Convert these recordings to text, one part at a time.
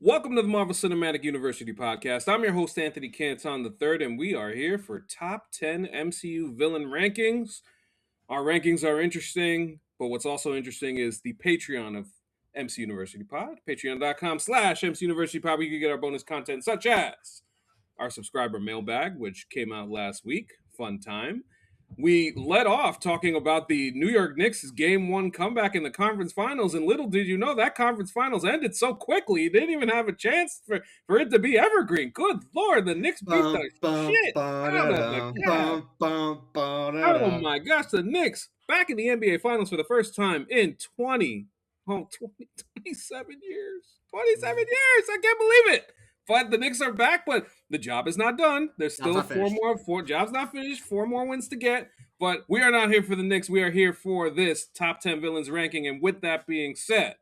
Welcome to the Marvel Cinematic University podcast. I'm your host, Anthony Canton III, and we are here for top 10 MCU villain rankings. Our rankings are interesting, but what's also interesting is the Patreon of MC University Pod, patreon.com/MC University Pod, where you can get our bonus content such as our subscriber mailbag, which came out last week. Fun time. We led off talking about the New York Knicks' Game 1 comeback in the conference finals, and little did you know that conference finals ended so quickly, you didn't even have a chance for it to be evergreen. Good Lord, the Knicks beat the shit out of the Cavs. Oh my gosh, the Knicks back in the NBA Finals for the first time in 27 years. 27 years! I can't believe it! But the Knicks are back, but the job is not done. There's still four jobs not finished, 4 more wins to get. But we are not here for the Knicks. We are here for this top 10 villains ranking. And with that being said,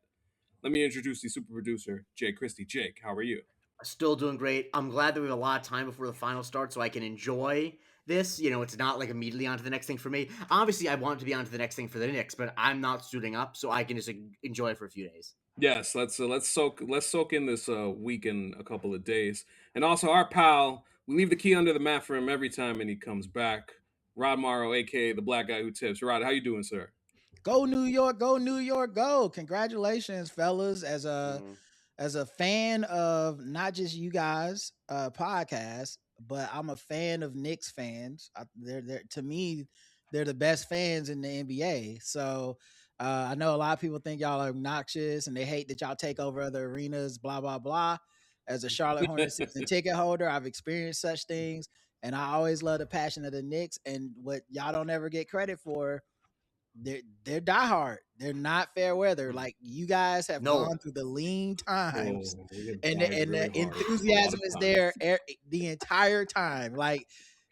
let me introduce the super producer, Jake Christie. Jake, how are you? Still doing great. I'm glad that we have a lot of time before the final starts so I can enjoy this. You know, it's not like immediately on to the next thing for me. Obviously, I want to be on to the next thing for the Knicks, but I'm not suiting up, so I can just enjoy it for a few days. Yes, let's soak in this week in a couple of days. And also our pal, we leave the key under the mat for him every time, and he comes back. Rod Morrow, aka the black guy who tips. Rod, how you doing, sir? Go New York, go New York, go! Congratulations, fellas! As a fan of not just you guys podcast, but I'm a fan of Knicks fans. They're to me, they're the best fans in the NBA. So I know a lot of people think y'all are obnoxious and they hate that y'all take over other arenas. Blah blah blah. As a Charlotte Hornets season ticket holder, I've experienced such things, and I always love the passion of the Knicks. And what y'all don't ever get credit for, they're diehard. They're not fair weather. Like you guys have gone through the lean times, and the enthusiasm is there the entire time. Like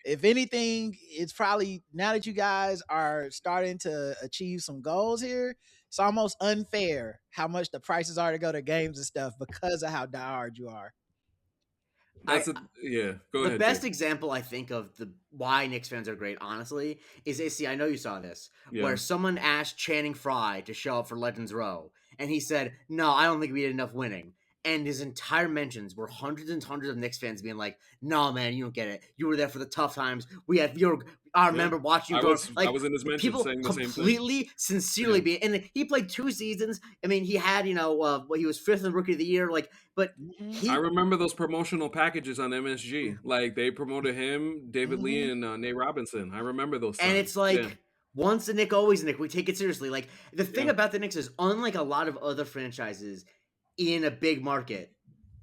if anything, it's probably now that you guys are starting to achieve some goals here. It's almost unfair how much the prices are to go to games and stuff because of how diehard you are. Go ahead. The best example I think of why Knicks fans are great, honestly, is AC. I know you saw this, where someone asked Channing Frye to show up for Legends Row, and he said, "No, I don't think we did enough winning." And his entire mentions were hundreds and hundreds of Knicks fans being like, "No, man, you don't get it. You were there for the tough times. I remember watching you." I was in his mentions saying the same thing. Completely, sincerely being, and he played 2 seasons. I mean, he had, he was 5th in Rookie of the Year. I remember those promotional packages on MSG. Like they promoted him, David Lee, and Nate Robinson. I remember those times. And it's like, once a Knick, always a Knick. We take it seriously. Like the thing about the Knicks is, unlike a lot of other franchises in a big market,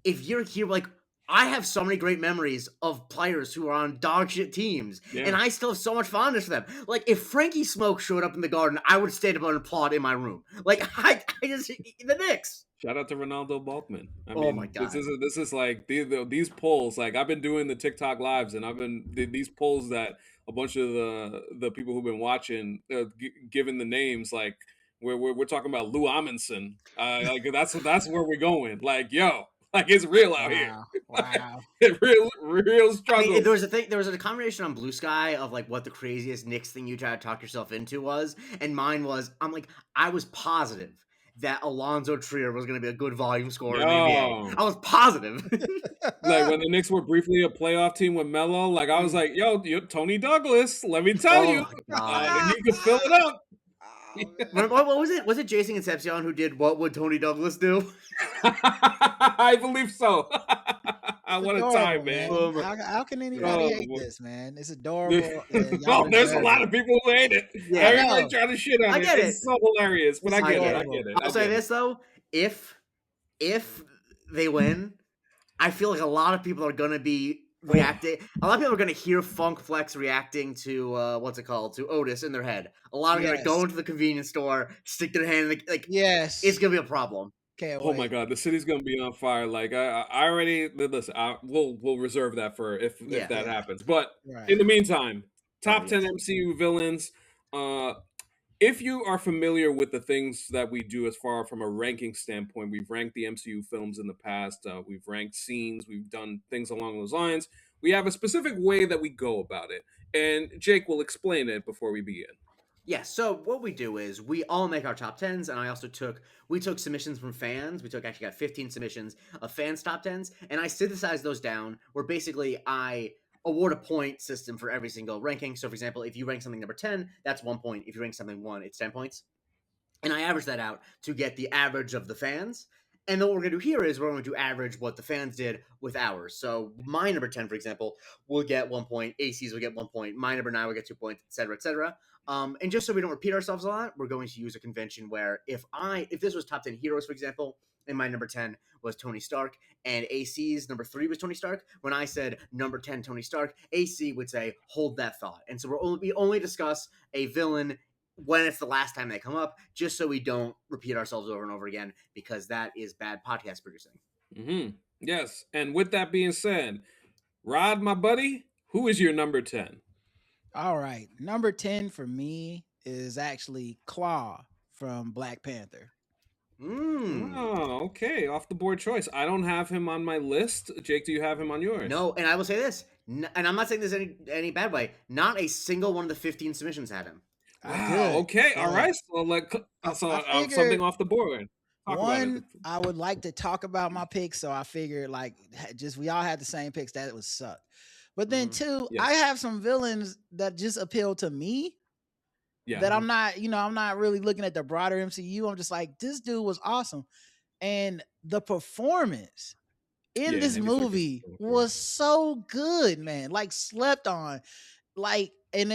if you're here, like I have so many great memories of players who are on dog shit teams, and I still have so much fondness for them. Like if Frankie Smoke showed up in the Garden, I would stand up and applaud in my room. Like I just the Knicks. Shout out to Ronaldo Balkman. My God, this is like these polls. Like I've been doing the TikTok lives, and I've been these polls that a bunch of the people who've been watching, given the names like. We're talking about Lou Amundsen. Like that's where we're going. Like like it's real out here. Wow, real struggle. I mean, there was a combination on Blue Sky of like what the craziest Knicks thing you try to talk yourself into was, and mine was I was positive that Alonzo Trier was going to be a good volume scorer in the NBA. I was positive. Like when the Knicks were briefly a playoff team with Melo, like I was like, yo, Tony Douglas, let me tell you, he could fill it up. What was it? Was it Jason Concepcion who did "What Would Tony Douglas Do"? I believe so. What a time, man! How can anybody hate this, man? It's adorable. There's a lot of people who hate it. Yeah, everybody trying to shit on it. It's so hilarious, but I get it. I'll say this though: if they win, I feel like a lot of people are gonna be reacting. A lot of people are going to hear Funk Flex reacting to to Otis in their head. A lot are going to go into the convenience store, stick their hand in it's going to be a problem. My God, the city's going to be on fire. Like I already listen. We'll reserve that for if that happens. But in the meantime, top 10 MCU villains. If you are familiar with the things that we do as far from a ranking standpoint, we've ranked the MCU films in the past. We've ranked scenes. We've done things along those lines. We have a specific way that we go about it. And Jake will explain it before we begin. Yeah, so what we do is we all make our top tens, and we took submissions from fans. Actually got 15 submissions of fans' top tens, and I synthesized those down. Where basically I award a point system for every single ranking. So, for example, if you rank something number 10, that's 1 point. If you rank something 1, it's 10 points. And I average that out to get the average of the fans. And then what we're going to do here is we're going to average what the fans did with ours. So my number 10, for example, will get 1 point. AC's will get 1 point. My number 9 will get 2 points, etc., etc. And just so we don't repeat ourselves a lot, we're going to use a convention where if this was top 10 heroes, for example, and my number 10 was Tony Stark, and AC's number 3 was Tony Stark, when I said number 10 Tony Stark, AC would say, hold that thought. And so we only discuss a villain when it's the last time they come up, just so we don't repeat ourselves over and over again, because that is bad podcast producing. Mm-hmm. Yes, and with that being said, Rod, my buddy, who is your number 10? All right, number 10 for me is actually Claw from Black Panther. Oh, okay. Off the board choice. I don't have him on my list. Jake, do you have him on yours? No, and I will say this, and I'm not saying this any bad way. Not a single one of the 15 submissions had him. Wow. Okay. All right. So something off the board. One, I would like to talk about my picks, so I figured we all had the same picks. That would suck. But then two, yes. I have some villains that just appeal to me. Yeah. That I'm not really looking at the broader MCU. I'm just like, this dude was awesome. And the performance in this movie was so good, man. Like, slept on. Like, and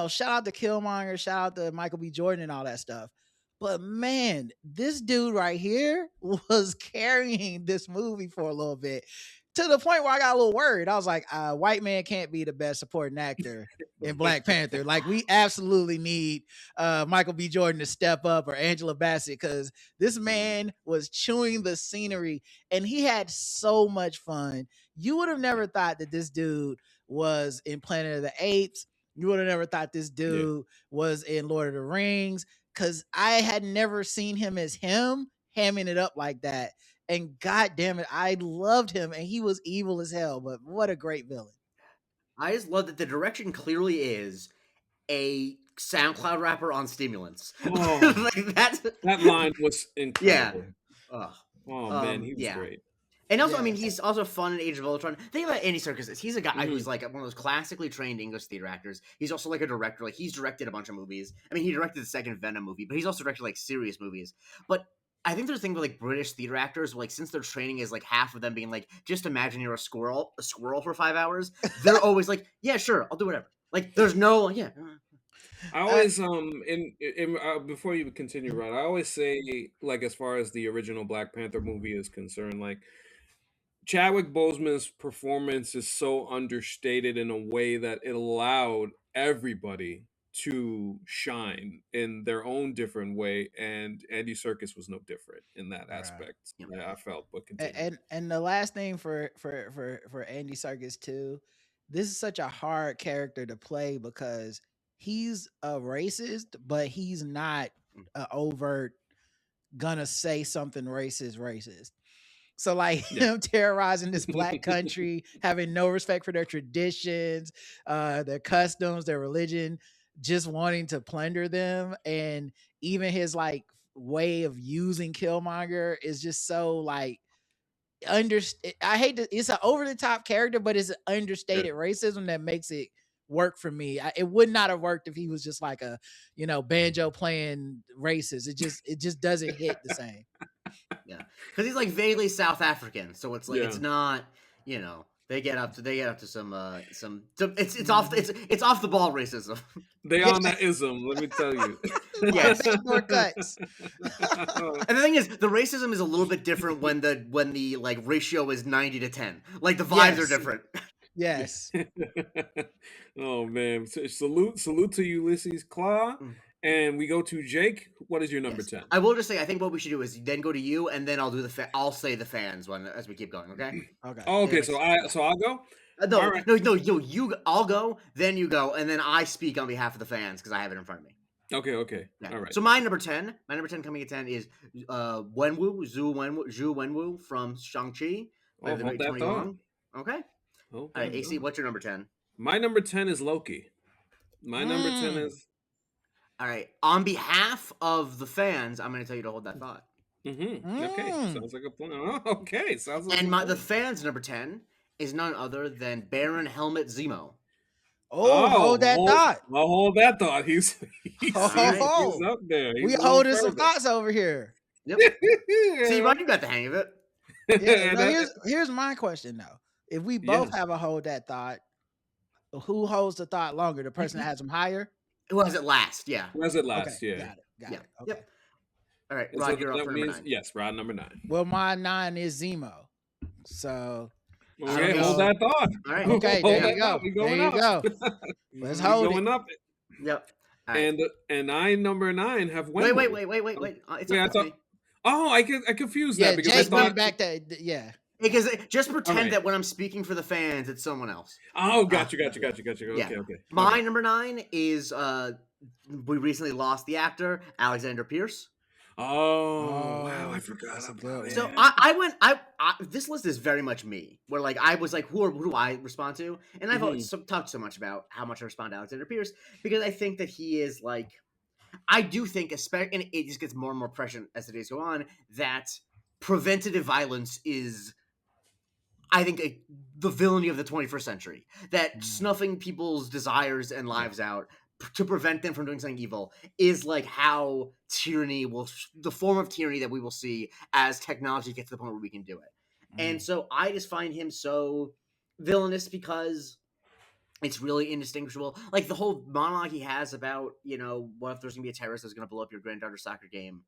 shout out to Killmonger, shout out to Michael B. Jordan and all that stuff. But man, this dude right here was carrying this movie for a little bit, to the point where I got a little worried. I was like, white man can't be the best supporting actor in Black Panther. Like, we absolutely need Michael B. Jordan to step up, or Angela Bassett, because this man was chewing the scenery and he had so much fun. You would have never thought that this dude was in Planet of the Apes. You would have never thought this dude was in Lord of the Rings, because I had never seen him as him, hamming it up like that. And god damn it, I loved him, and he was evil as hell, but what a great villain. I just love that the direction clearly is a SoundCloud rapper on stimulants. Oh, like that line was incredible. Yeah. Oh man, he was great. And also, I mean, he's also fun in Age of Ultron. Think about Andy Serkis. He's a guy who's like one of those classically trained English theater actors. He's also like a director. Like, he's directed a bunch of movies. I mean, he directed the second Venom movie, but he's also directed like serious movies. But I think there's a thing with like British theater actors, like, since their training is like half of them being like, just imagine you're a squirrel for 5 hours. They're always like, yeah, sure, I'll do whatever. Like, there's no, I always before you continue, Rod, I always say, like, as far as the original Black Panther movie is concerned, like, Chadwick Boseman's performance is so understated in a way that it allowed everybody to shine in their own different way, and Andy Serkis was no different in that aspect. Yeah. I felt, but continue. And the last thing for Andy Serkis too, this is such a hard character to play, because he's a racist, but he's not an overt gonna say something racist. So, like, him terrorizing this black country, having no respect for their traditions, their customs, their religion, just wanting to plunder them. And even his like way of using Killmonger is just so like it's an over the top character, but it's an understated racism that makes it work for me. It would not have worked if he was just like a, banjo playing racist. It just doesn't hit the same. Yeah, because he's like vaguely South African, so it's like it's not, they get up to some it's off the ball racism. They on that ism, let me tell you. Yes, more cuts. And the thing is, the racism is a little bit different when the like ratio is 90-10. Like, the vibes are different. Yes. Oh man, salute to Ulysses Claw. And we go to Jake. What is your number 10? I will just say, I think what we should do is then go to you, and then I'll do I'll say the fans one as we keep going. Okay. Okay. Oh, okay. So I'll go. No. I'll go. Then you go, and then I speak on behalf of the fans because I have it in front of me. Okay. Yeah. All right. So my number 10 coming at 10 is Zhu Wenwu from Shang-Chi. Oh, hold that thought. Okay. All right, AC, what's your number 10? My number 10 is Loki. My number 10 is. All right. On behalf of the fans, I'm going to tell you to hold that thought. Okay, sounds like a plan. Oh, okay, sounds like And a the plan. fans number 10 is none other than Baron Helmet Zemo. Oh, hold that Oh, thought. hold that thought. He's All right. he's up there. We He's a little holding some further. thoughts over here. Yep. See, Ron, you got the hang of it. Yeah. No, here's my question though. If we both Yes. have a hold that thought, who holds the thought longer? The person that has them higher? Who has it last? Yeah. Who has it Okay, last? Yeah. got it. Okay. Yep. All right, And Rod, so you're up that for number means 9. yes, Rod number 9. Well, my 9 is Zemo. So Okay, hold that thought. All right. Okay, Hold there that you go. thought. We going There you up. go. Let's We hold going it. up. Yep. All right. And I number 9 have Wenwu. Wait. It's Wait, I up thought. me. Oh, I confused Yeah, that because I Jake went thought. back to yeah. Because just pretend right. that when I'm speaking for the fans, it's someone else. Oh, got you. Okay, Yeah. okay. My number 9 is we recently lost the actor Alexander Pierce. Oh, wow, I That's forgot a about good it. So I this list is very much me, where like I was like, who do I respond to? And I've talked so much about how much I respond to Alexander Pierce because I think that he is like, I do think, especially, and it just gets more and more prescient as the days go on, that preventative violence is, I think, the villainy of the 21st century. That snuffing people's desires and lives out to prevent them from doing something evil is like how tyranny the form of tyranny that we will see as technology gets to the point where we can do it. And so I just find him so villainous because it's really indistinguishable. Like the whole monologue he has about, what if there's gonna be a terrorist that's gonna blow up your granddaughter's soccer game?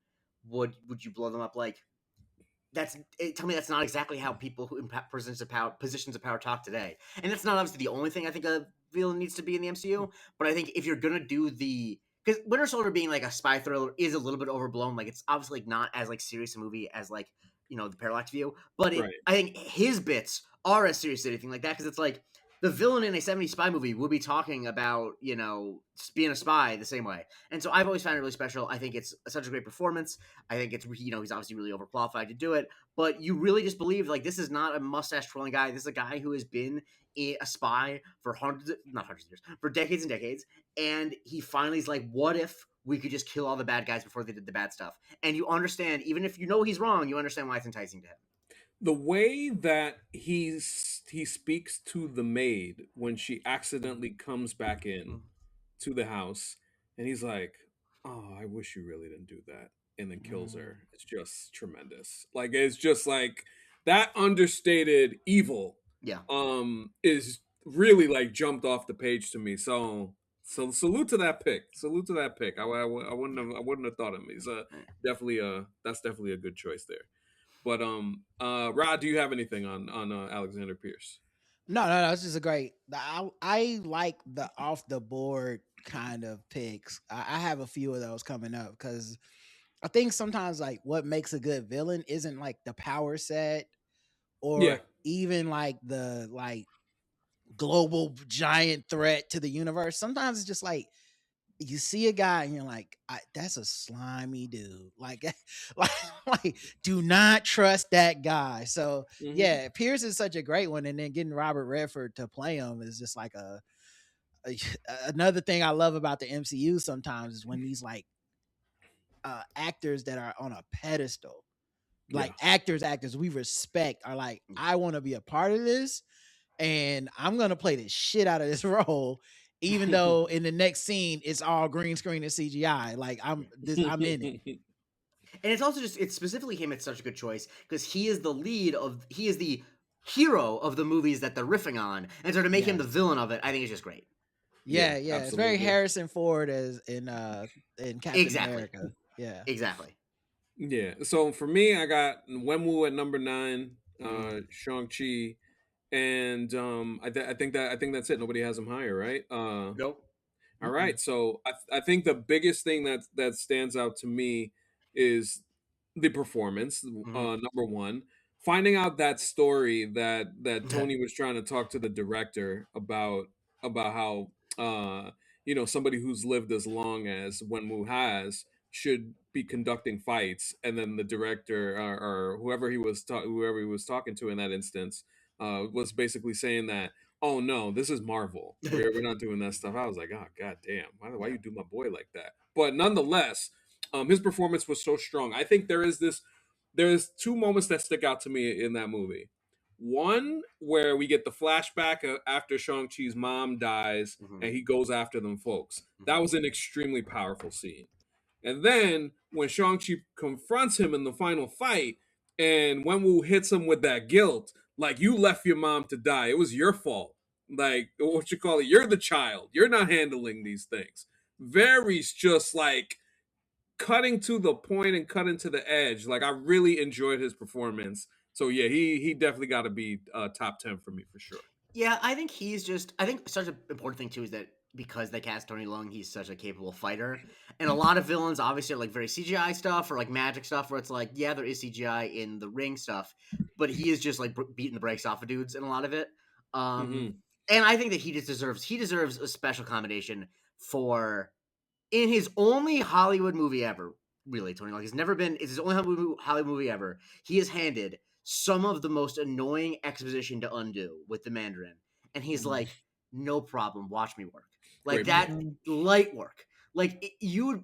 Would you blow them up? Like, tell me that's not exactly how people who positions of power talk today. And that's not obviously the only thing I think a villain needs to be in the MCU. But I think if you're gonna do because Winter Soldier being like a spy thriller is a little bit overblown. Like it's obviously like not as like serious a movie as like the Parallax View. But I think his bits are as serious as anything like that because it's like the villain in a 70s spy movie would be talking about being a spy the same way. And so I've always found it really special. I think it's such a great performance. I think it's he's obviously really overqualified to do it, but you really just believe like this is not a mustache twirling guy. This is a guy who has been a spy for not hundreds of years, for decades and decades, and he finally is like, what if we could just kill all the bad guys before they did the bad stuff? And you understand, even if you know he's wrong, you understand why it's enticing to him. The way that he speaks to the maid when she accidentally comes back in to the house, and he's like, "Oh, I wish you really didn't do that," and then kills her. It's just tremendous. Like it's just like that understated evil. Yeah. Is really like jumped off the page to me. So salute to that pick. Salute to that pick. I wouldn't have thought of me. So that's definitely a good choice there. But Rod, do you have anything on Alexander Pierce? No. It's just a great. I like the off the board kind of picks. I have a few of those coming up because I think sometimes like what makes a good villain isn't like the power set or even like the global giant threat to the universe. Sometimes it's just like you see a guy and you're like, that's a slimy dude. Like, like, do not trust that guy. So yeah, Pierce is such a great one, and then getting Robert Redford to play him is just like another thing I love about the MCU. Sometimes is when these like actors that are on a pedestal, like actors we respect, are like, I want to be a part of this, and I'm gonna play the shit out of this role. Even though in the next scene it's all green screen and CGI, like I'm in it. And it's also it's specifically him. It's such a good choice because he is the hero of the movies that they're riffing on, and so to make him the villain of it, I think it's just great. Yeah, it's very Harrison Ford as in Captain America. Yeah, exactly. Yeah. So for me, I got Wenwu at number 9, Shang-Chi, and I think that's it. Nobody has him higher, right? Nope. All right. So I think the biggest thing that stands out to me is the performance. Number one, finding out that story that Tony was trying to talk to the director about how somebody who's lived as long as Wenwu has should be conducting fights, and then the director or whoever he was talking to in that instance was basically saying that oh no, this is Marvel. We're not doing that stuff. I was like, oh god damn, why you do my boy like that? But nonetheless, his performance was so strong. I think there's two moments that stick out to me in that movie. One where we get the flashback after Shang-Chi's mom dies and he goes after them folks. That was an extremely powerful scene. And then when Shang-Chi confronts him in the final fight and Wenwu hits him with that guilt, like, you left your mom to die. It was your fault. Like, what you call it? You're the child. You're not handling these things. Very just like cutting to the point and cutting to the edge. Like, I really enjoyed his performance. So yeah, he definitely got to be top 10 for me for sure. Yeah, I think I think such an important thing too is that because they cast Tony Leung, he's such a capable fighter. And a lot of villains obviously are like very CGI stuff or like magic stuff where it's like, yeah, there is CGI in the ring stuff, but he is just like beating the brakes off of dudes in a lot of it. And I think that he deserves a special commendation for, in his only Hollywood movie ever, really, Tony Leung, it's his only Hollywood movie ever, he is handed some of the most annoying exposition to undo with the Mandarin. And he's like, no problem, watch me work. Like, Great that light work. Like, because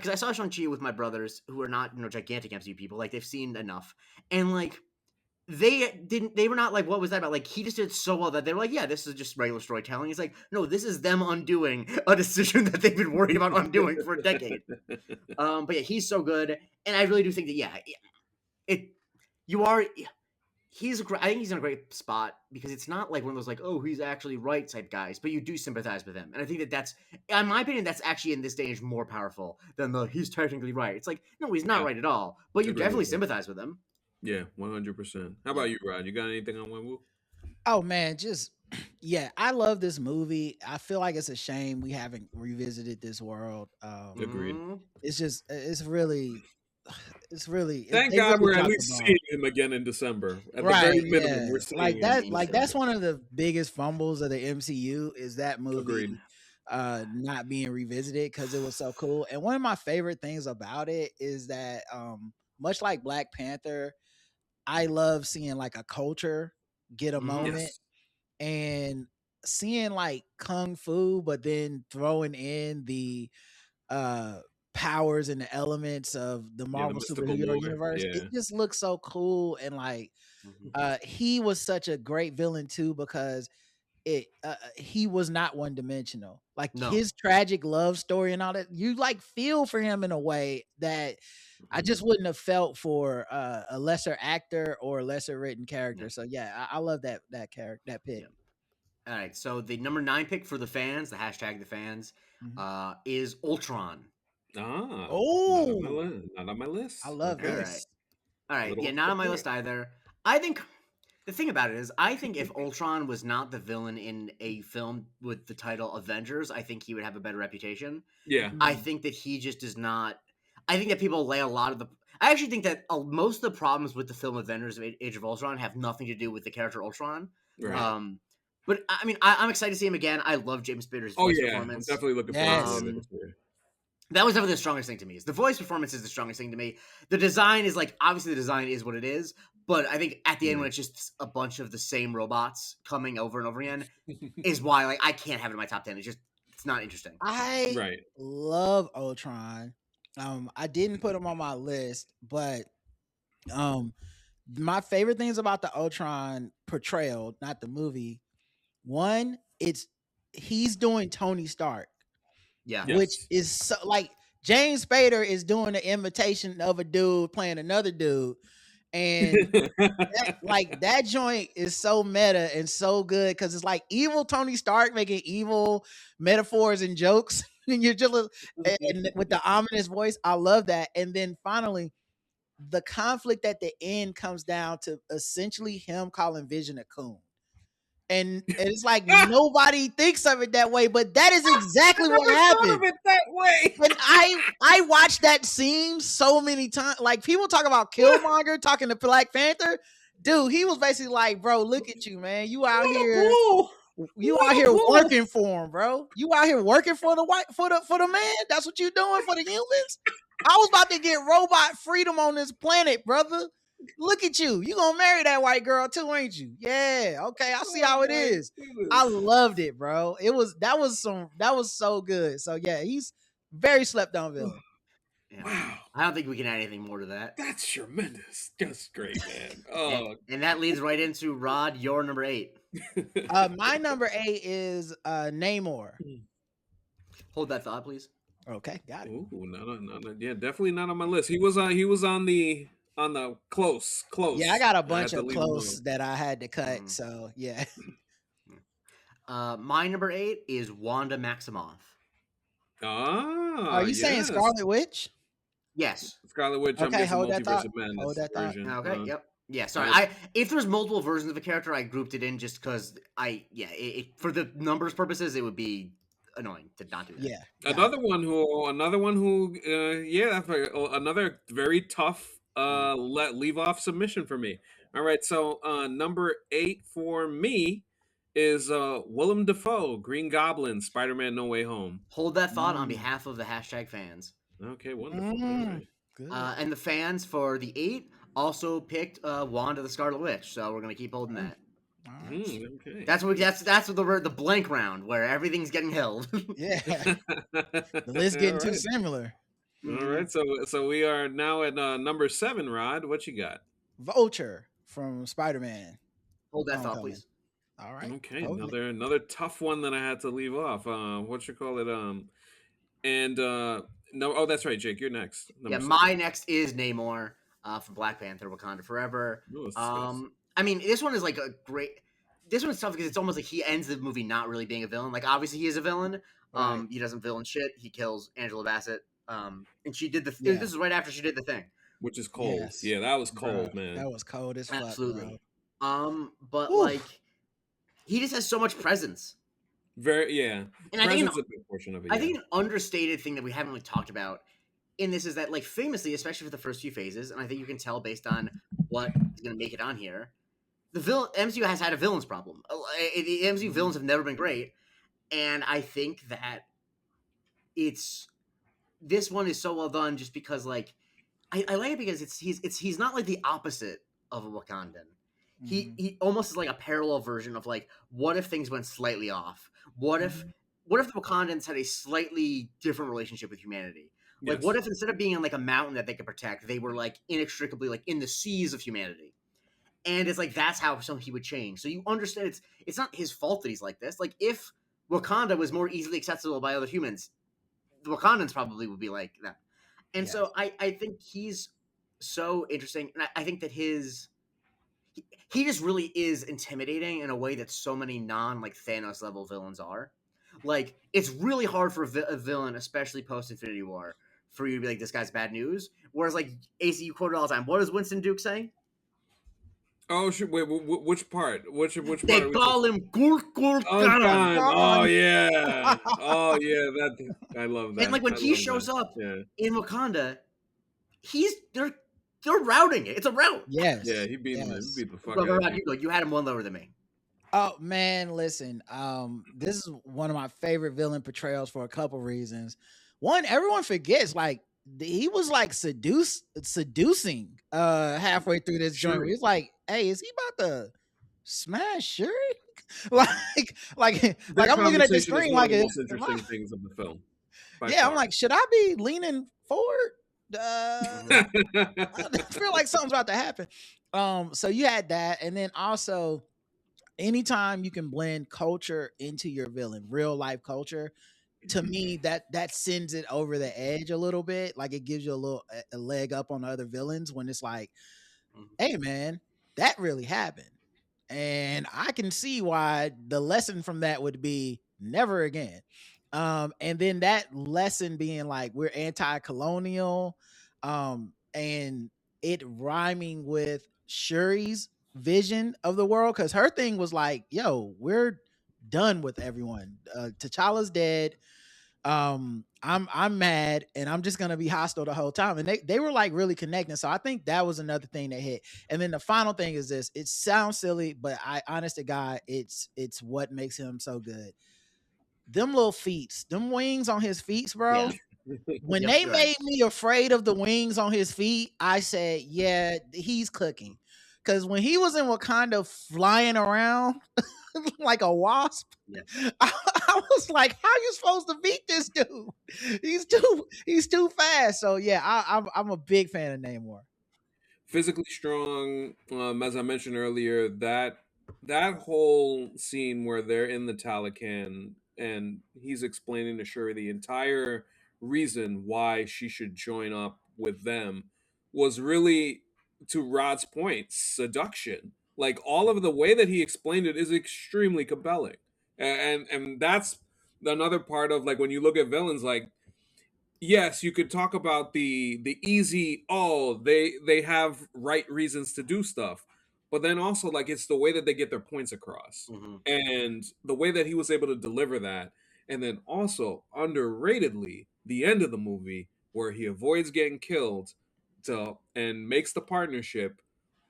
I saw Shang-Chi with my brothers who are not, gigantic MCU people. Like, they've seen enough. And, like, they were not like, what was that about? Like, he just did so well that they were like, yeah, this is just regular storytelling. He's like, no, this is them undoing a decision that they've been worried about undoing for a decade. But yeah, he's so good. And I really do think that, I think he's in a great spot because it's not like one of those like, oh, he's actually right type guys, but you do sympathize with him. And I think that's, in my opinion, that's actually in this day and age more powerful than the he's technically right. It's like, no, he's not right at all, but you definitely sympathize with him. Yeah, 100%. How about you, Rod? You got anything on Wenwu? Oh man, I love this movie. I feel like it's a shame we haven't revisited this world. Agreed. It's really. Thank God we're at least seeing him again in December. At the very minimum, we're seeing like that. Like that's one of the biggest fumbles of the MCU is that movie. Agreed. Not being revisited because it was so cool. And one of my favorite things about it is that much like Black Panther, I love seeing like a culture get a moment and seeing like kung fu, but then throwing in the powers and the elements of the Marvel superhero universe. It just looks so cool. And like he was such a great villain too because he was not one dimensional. Like his tragic love story and all that, you like feel for him in a way that I just wouldn't have felt for a lesser actor or a lesser written character. So yeah, I love that character, that pick. All right, so the number 9 pick for the fans, the hashtag the fans, is Ultron. Not on my list. I love this. All right, not on my list either. I think the thing about it is, I think if Ultron was not the villain in a film with the title Avengers, I think he would have a better reputation. Yeah. I think that he just does not. I think that people lay a lot of the. I actually think that most of the problems with the film Avengers: Age of Ultron have nothing to do with the character Ultron. Right. But I mean, I'm excited to see him again. I love James Spader's voice performance. I'm definitely looking forward to it. That was definitely the strongest thing to me. The voice performance is the strongest thing to me. The design is like, obviously the design is what it is, but I think at the end when it's just a bunch of the same robots coming over and over again is why like I can't have it in my top 10. It's not interesting. I love Ultron. I didn't put him on my list, but my favorite things about the Ultron portrayal, not the movie, one, he's doing Tony Stark. Yeah. Which is so like James Spader is doing an imitation of a dude playing another dude. And that joint is so meta and so good because it's like evil Tony Stark making evil metaphors and jokes. And you're just and with the ominous voice. I love that. And then finally, the conflict at the end comes down to essentially him calling Vision a coon. And it's like nobody thinks of it that way, but that is exactly what happened. Of it that way. And I watched that scene so many times. Like people talk about Killmonger talking to Black Panther, dude. He was basically like, "Bro, look at you, man. You out here, working for him, bro. You out here working for the man. That's what you doing for the humans. I was about to get robot freedom on this planet, brother." Look at you. You gonna marry that white girl too, ain't you? Yeah. Okay. I see how it is. I loved it, bro. That was so good. So yeah, he's very slept on villain. Yeah. Wow. I don't think we can add anything more to that. That's tremendous. That's great, man. And that leads right into Rod, your number 8. My number 8 is Namor. Hold that thought, please. Okay, got it. Ooh, yeah, definitely not on my list. He was on the close. Yeah, I got a bunch had to of leave him close alone. that I had to cut. So yeah. My number 8 is Wanda Maximoff. Ah, Are you saying yes. Scarlet Witch? Yes. Scarlet Witch? I'm Okay, guessing hold that Multiverse thought. of Madness Hold that thought. version. Okay. Yep. Yeah. Sorry. I- If there's multiple versions of a character, I grouped it in just because for the numbers purposes, it would be annoying to not do that. Yeah. Another one who, another very tough leave off submission for me. All right, so number 8 for me is Willem Dafoe, Green Goblin, Spider-Man: No Way Home. Hold that thought on behalf of the hashtag fans. Okay, wonderful. All right. Good. And the fans for the 8 also picked Wanda the Scarlet Witch, so we're gonna keep holding that. All right. Okay. That's what the blank round where everything's getting held. Yeah. The list getting too similar. All right, so we are now at number 7. Rod, what you got? Vulture from Spider-Man. Hold that thought, Homecoming. please. All right. Okay, holding it. another tough one that I had to leave off. What you call it? No, oh, that's right, Jake. You're next. Yeah, Number 6. my next is Namor from Black Panther: Wakanda Forever. Oh, let's discuss. I mean, this one is like a great. This one's tough because it's almost like he ends the movie not really being a villain. Like obviously he is a villain. Right. He doesn't villain shit. He kills Angela Bassett. And she did Yeah. This is right after she did the thing. Which is cold. Yes. Yeah, that was cold, Bro, man. That was cold as fuck. Absolutely. Bro. But Oof. like, he just has so much presence. Very, yeah. And I think Presence is a big portion of it. I think an understated thing that we haven't really talked about in this is that, like, famously, especially for the first few phases, and I think you can tell based on what is going to make it on here, the MCU has had a villains problem. The MCU villains have never been great, and I think that this one is so well done just because, like, I like it because he's not like the opposite of a Wakandan. He almost is like a parallel version of like, what if things went slightly off? What if the Wakandans had a slightly different relationship with humanity? Like, what if instead of being on like a mountain that they could protect, they were like inextricably like in the seas of humanity? And it's like that's how he would change. So you understand it's not his fault that he's like this. Like if Wakanda was more easily accessible by other humans, the Wakandans probably would be like that. And so I think he's so interesting, and I think that he just really is intimidating in a way that so many like Thanos level villains are. Like it's really hard for a villain, especially post Infinity War, for you to be like, this guy's bad news. Whereas like AC, you quote it all the time. What does Winston Duke say? Oh shit! Wait, which part? Which part? They call him Gurk Gurk. Oh yeah! Oh yeah! I love that. And like when he shows up in Wakanda, they're routing it. It's a rout. Yes. Yeah, he beat him. He beat the fuck Go, out go, of him. you had him one lower than me. Oh man, listen. This is one of my favorite villain portrayals for a couple reasons. One, everyone forgets like he was like seducing halfway through this joint. He's like, "Hey, is he about to smash Shuri?" like I'm looking at the screen like the most interesting things of the film. Yeah, I'm like, should I be leaning forward? I feel like something's about to happen. So you had that, and then also anytime you can blend culture into your villain, real life culture, to me that sends it over the edge a little bit. Like it gives you a leg up on the other villains when it's like, hey man, that really happened. And I can see why the lesson from that would be never again. And then that lesson being like we're anti-colonial, and it rhyming with Shuri's vision of the world, because her thing was like, yo, we're done with everyone. T'Challa's dead. I'm mad and I'm just gonna be hostile the whole time. And they were like really connecting. So I think that was another thing that hit. And then the final thing is this: it sounds silly, but honest to God, it's what makes him so good. Them little feet, them wings on his feet, bro. When Yep, they go ahead. made me afraid of the wings on his feet, I said, "Yeah, he's cooking." Because when he was in Wakanda flying around like a wasp, Yeah. I was like, "How you supposed to beat this dude? He's too fast." So yeah, I'm a big fan of Namor. Physically strong. As I mentioned earlier, that whole scene where they're in the Talican and he's explaining to Shuri the entire reason why she should join up with them was really, to Rod's point, seduction. Like all of the way that he explained it is extremely compelling, and that's another part of, like, when you look at villains, like, yes, you could talk about the easy, oh, they have right reasons to do stuff, but then also, like, it's the way that they get their points across, Mm-hmm. and the way that he was able to deliver that, and then also underratedly the end of the movie where he avoids getting killed to and makes the partnership,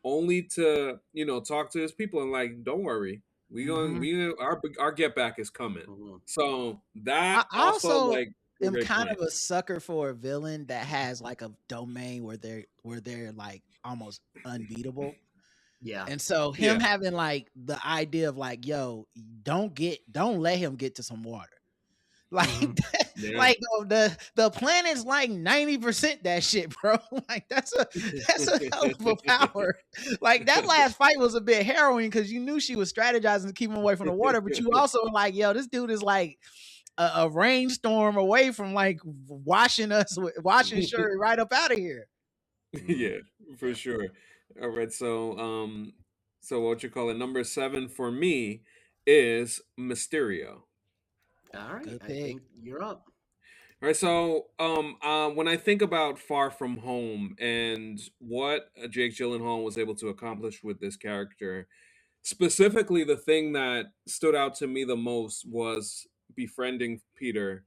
only to, talk to his people and, like, don't worry, Mhm. our get back is coming. Mm-hmm. So that I also, also like, a am great kind point. of a sucker for a villain that has like a domain where they're like almost unbeatable. Yeah. And so him Yeah. having like the idea of like, yo, don't let him get to some water. Like Mm-hmm. Yeah. like the planet's like 90% that shit, bro. Like that's a hell of a power. Like that last fight was a bit harrowing because you knew she was strategizing to keep him away from the water, but you also were like, yo, this dude is like a rainstorm away from like washing Shuri right up out of here. Mm-hmm. Yeah, for sure. All right, so what you call it? Number 7 for me is Mysterio. All right. Good I pick. think you're up. All right, so when I think about Far From Home and what Jake Gyllenhaal was able to accomplish with this character, specifically the thing that stood out to me the most was befriending Peter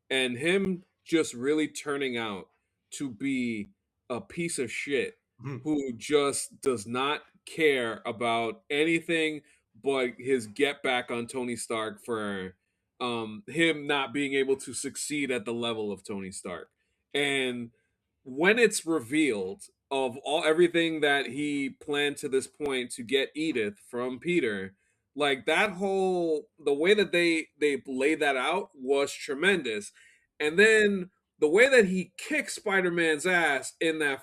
and him just really turning out to be a piece of shit who just does not care about anything but his get back on Tony Stark for him not being able to succeed at the level of Tony Stark. And when it's revealed of all everything that he planned to this point to get Edith from Peter, like that whole the way that they laid that out was tremendous. And then the way that he kicks Spider-Man's ass in that,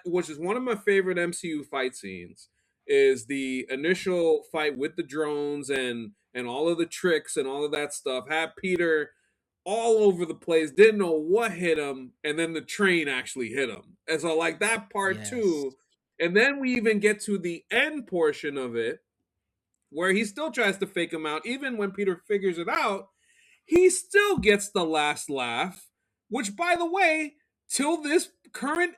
which is one of my favorite MCU fight scenes, is the initial fight with the drones and all of the tricks and all of that stuff. Had Peter all over the place, didn't know what hit him, and then the train actually hit him. And so, like, that part Yes. too. And then we even get to the end portion of it where he still tries to fake him out. Even when Peter figures it out, he still gets the last laugh, which, by the way, till this current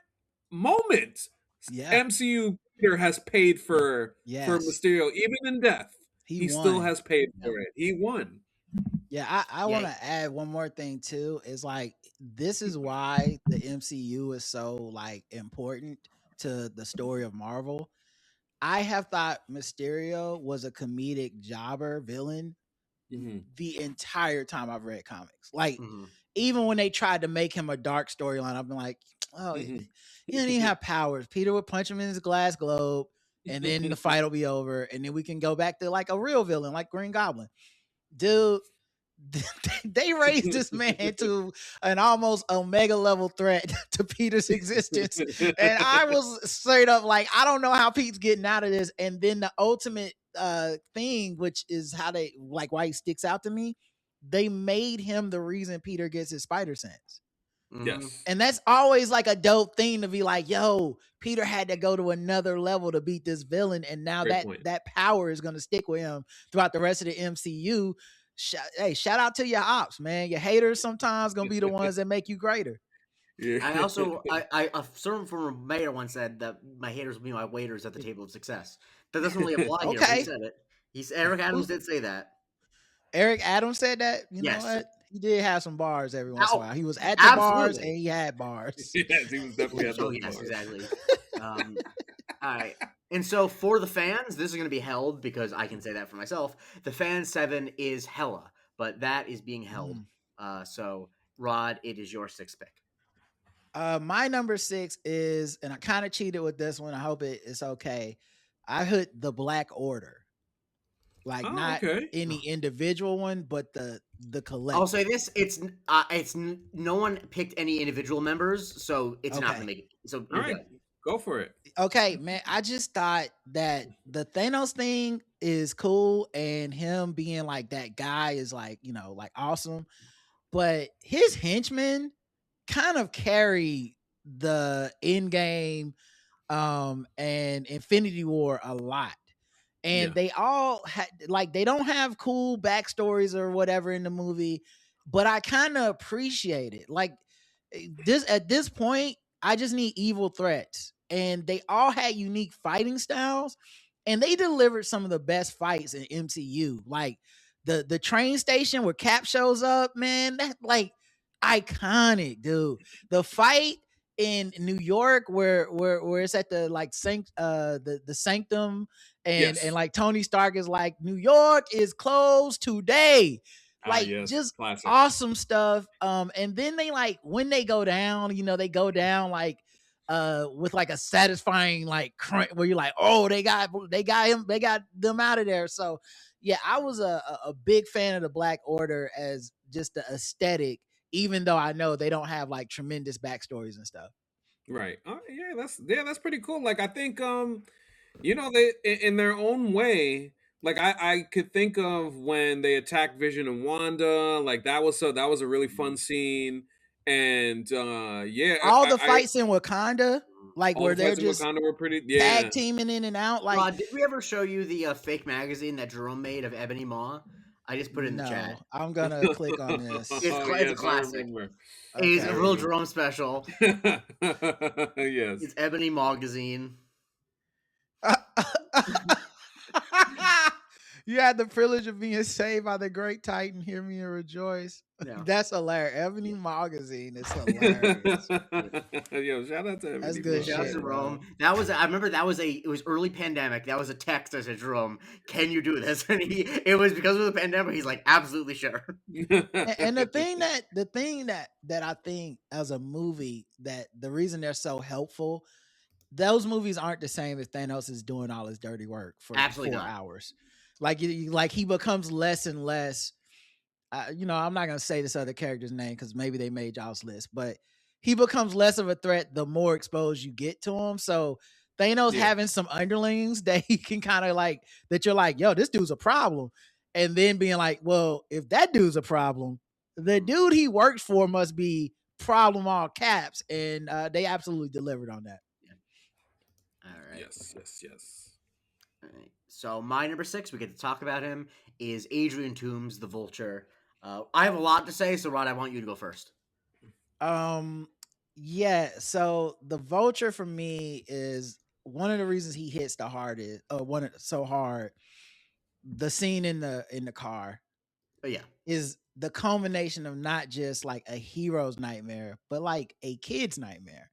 moment, Yeah. MCU Peter has paid for Yes. Mysterio. Even in death, He he still won. has paid Yep. for it. He won. Yeah, I Yeah. want to add one more thing too. Is like this is why the MCU is so like important to the story of Marvel. I have thought Mysterio was a comedic jobber villain Hmm. the entire time I've read comics. Like Mm-hmm. even when they tried to make him a dark storyline, I've been like, oh, Hmm. he didn't even have powers. Peter would punch him in his glass globe, and then the fight will be over, and then we can go back to like a real villain, like Green Goblin. Dude, they raised this man to an almost omega level threat to Peter's existence. And I was straight up like, I don't know how Pete's getting out of this. And then the ultimate thing, which is how they like why he sticks out to me, they made him the reason Peter gets his spider sense. Mm-hmm. Yes. And that's always like a dope thing to be like, yo, Peter had to go to another level to beat this villain, and now Great point. that power is going to stick with him throughout the rest of the MCU. Hey, shout out to your ops, man. Your haters sometimes gonna be the ones that make you greater. Yeah. I also, a certain former mayor once said that my haters will be my waiters at the table of success. That doesn't really apply here, but he Okay, said it. Eric Adams did say that. Eric Adams said that. You know Yes. what? He did have some bars every once in a Oh, while. He was at the bars and absolutely. he had bars. Yes, he was definitely at So those yes, bars. exactly. All right. And so for the fans, this is going to be held because I can say that for myself. The fan 7 is Hella, but that is being held. Mm. So Rod, it is your sixth pick. My number 6 is, and I kind of cheated with this one. I hope it's okay. I hit the Black Order, like Oh, not okay. any individual one, but the collective. I'll say this: no one picked any individual members, so it's not Okay. gonna make it. So All you're right, good. go for it. Okay, man. I just thought that the Thanos thing is cool, and him being like that guy is like, like awesome. But his henchmen kind of carry the end game and Infinity War a lot. And Yeah. they all like, they don't have cool backstories or whatever in the movie, but I kind of appreciate it. Like this at this point, I just need evil threats, and they all had unique fighting styles, and they delivered some of the best fights in MCU. Like the train station where Cap shows up, man, that's like iconic, dude. The fight in New York where it's at the like the sanctum, and Yes. like Tony Stark is like, New York is closed today. Like Yes. just Classic. awesome stuff. And then they like, when they go down, they go down like with like a satisfying like crunch where you're like, oh, they got them out of there. So yeah, I was a big fan of the Black Order as just the aesthetic, even though I know they don't have like tremendous backstories and stuff. Right. That's pretty cool. Like I think they in their own way. Like I could think of when they attacked Vision and Wanda. Like that was a really fun scene. And yeah, All the fights in Wakanda, like all where the they're fights in just Wakanda were pretty. tag Yeah. teaming in and out. Like, Rod, did we ever show you the fake magazine that Jerome made of Ebony Maw? I just put it in the chat. no, I'm gonna click on this. It's Oh, it's a yes, I classic. remember. It's Okay. a real Jerome special. Yes. It's Ebony Magazine. You had the privilege of being saved by the great Titan. Hear me and rejoice. Yeah. That's hilarious. Ebony Magazine is hilarious. Yo, shout out to everybody. That's good Shout out shit, to Jerome. bro. That was I remember it was early pandemic. That was a text I said, Jerome, can you do this? And it was because of the pandemic. He's like, absolutely sure. And the thing that I think as a movie, that the reason they're so helpful, those movies aren't the same if Thanos is doing all his dirty work for Absolutely 4 not. hours. Like he becomes less and less. I'm not gonna say this other character's name because maybe they made y'all's list, but he becomes less of a threat the more exposed you get to him. So Thanos having some underlings that he can kind of like, that you're like, yo, this dude's a problem, and then being like, well, if that dude's a problem, the dude he works for must be problem, all caps, and they absolutely delivered on that. All right. Yes. All right. So my number 6, we get to talk about him, is Adrian Toomes, the Vulture. I have a lot to say, so Rod, I want you to go first. Yeah. So the Vulture for me is one of the reasons he hits the hardest, so hard. The scene in the car, is the culmination of not just like a hero's nightmare, but like a kid's nightmare.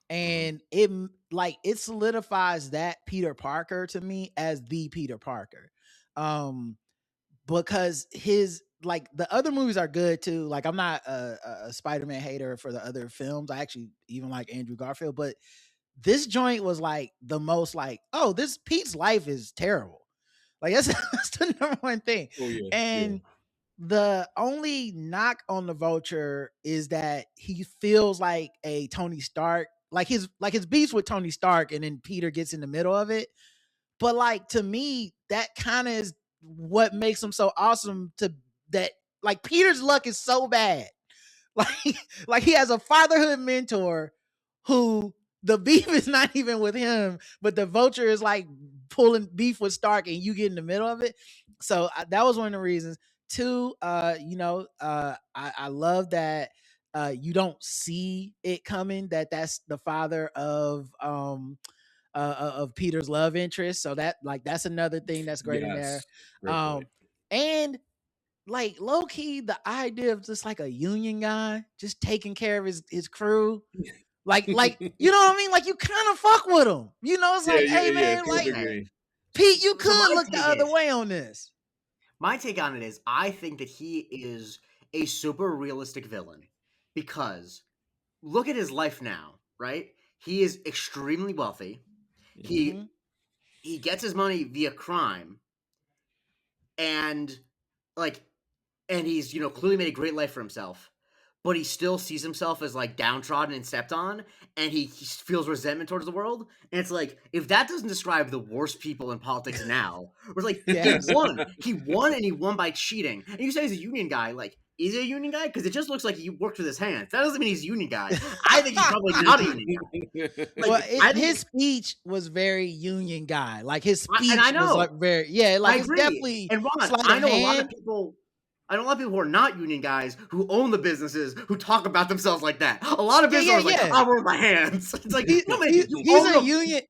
And it solidifies that Peter Parker to me as the Peter Parker. Because his, like, the other movies are good too. Like, I'm not a Spider-Man hater for the other films. I actually even like Andrew Garfield, but this joint was like the most like, oh, this Pete's life is terrible. Like that's the number one thing. Oh, yeah, and the only knock on the Vulture is that he feels like a Tony Stark, like his beefs with Tony Stark, and then Peter gets in the middle of it. But like, to me, that kind of is what makes him so awesome. To that, like, Peter's luck is so bad. Like he has a fatherhood mentor who the beef is not even with him, but the Vulture is like pulling beef with Stark, and you get in the middle of it. So that was one of the reasons. 2, I love that you don't see it coming, that's the father of Peter's love interest. So that's another thing that's great in there. Great point. And like, low key, the idea of just like a union guy just taking care of his crew. Like, you know what I mean? Like, you kind of fuck with him. It's like, hey man, like, Pete, you could look the other way on this. My take on it is, I think that he is a super realistic villain. because look at his life now, right? He is extremely wealthy. Mhm. He gets his money via crime, and like, and he's clearly made a great life for himself. But he still sees himself as like downtrodden and stepped on, and he feels resentment towards the world. And it's like, if that doesn't describe the worst people in politics now, it's like Yes. he won, and he won by cheating. And you say he's a union guy, like, is he a union guy? Because it just looks like he worked with his hands. That doesn't mean he's a union guy. I think he's probably not a union guy. Like, Well, I think, his speech was very union guy. Like his and speech I was know, like very I like it's agree. definitely And Ron, sleight I of know a lot of hand. people. I know a lot of people who are not union guys who own the businesses who talk about themselves like that. A lot of business owners like, I work with my hands. It's like, no man, you He's own a union.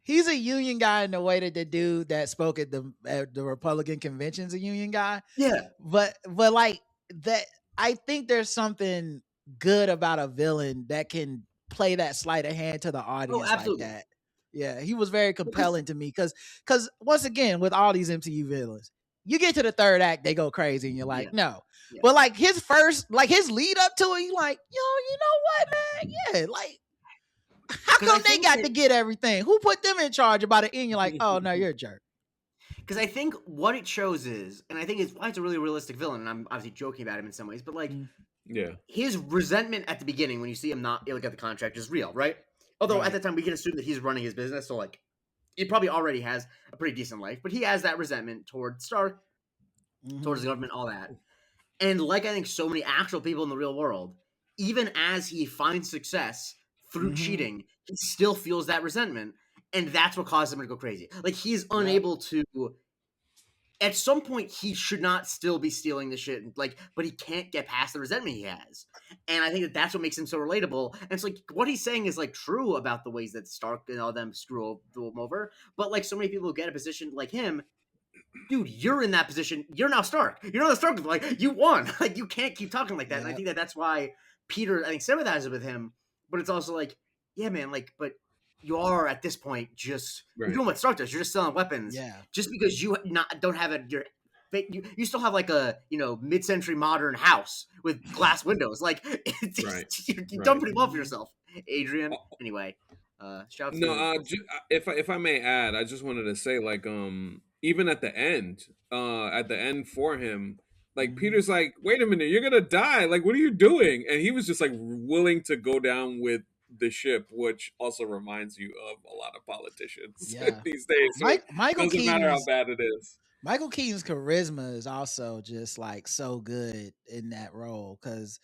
He's a union guy in the way that the dude that spoke at the Republican convention's a union guy. Yeah, But like that, I think there's something good about a villain that can play that sleight of hand to the audience like absolutely. that. Yeah, he was very compelling to me because once again with all these MCU villains, you get to the third act, they go crazy, and you're like, no. Yeah. But like his first, like his lead up to it, you like, yo, you know what, man? Yeah, like how 'Cause I come they think got that- to get everything? Who put them in charge about it? And you're like, oh no, you're a jerk. Because I think what it shows is, and I think it's why it's a really realistic villain, and I'm obviously joking about him in some ways, but like, Yeah. his resentment at the beginning when you see him not able to get the contract is real, right? Although Right. at the time we can assume that he's running his business, so like, he probably already has a pretty decent life, but he has that resentment towards Stark, towards the government, all that. And like I think so many actual people in the real world, even as he finds success through cheating, he still feels that resentment, and that's what causes him to go crazy. Like, he's unable to. At some point, he should not still be stealing the shit, like, but he can't get past the resentment he has, and I think that that's what makes him so relatable. And it's like what he's saying is like true about the ways that Stark and all them screw him over, but like so many people who get a position like him, dude, you're in that position. You're now Stark. You're not Stark. Like, you won. Like, you can't keep talking like that. And I think that that's why Peter, I think, sympathizes with him. But it's also like, yeah, man, like, but you are at this point just you're doing what Stark does. You're just selling weapons. Yeah. Just because you don't have you still have like a mid-century modern house with glass windows. Like, you've done pretty well for yourself, Adrian. Anyway, shout out to if I may add, I just wanted to say, like, even at the end for him, like, Peter's like, wait a minute, you're gonna die, like, what are you doing? And he was just like willing to go down with the ship, which also reminds you of a lot of politicians these days. So Michael doesn't matter how bad it is. Michael Keaton's charisma is also just like so good in that role because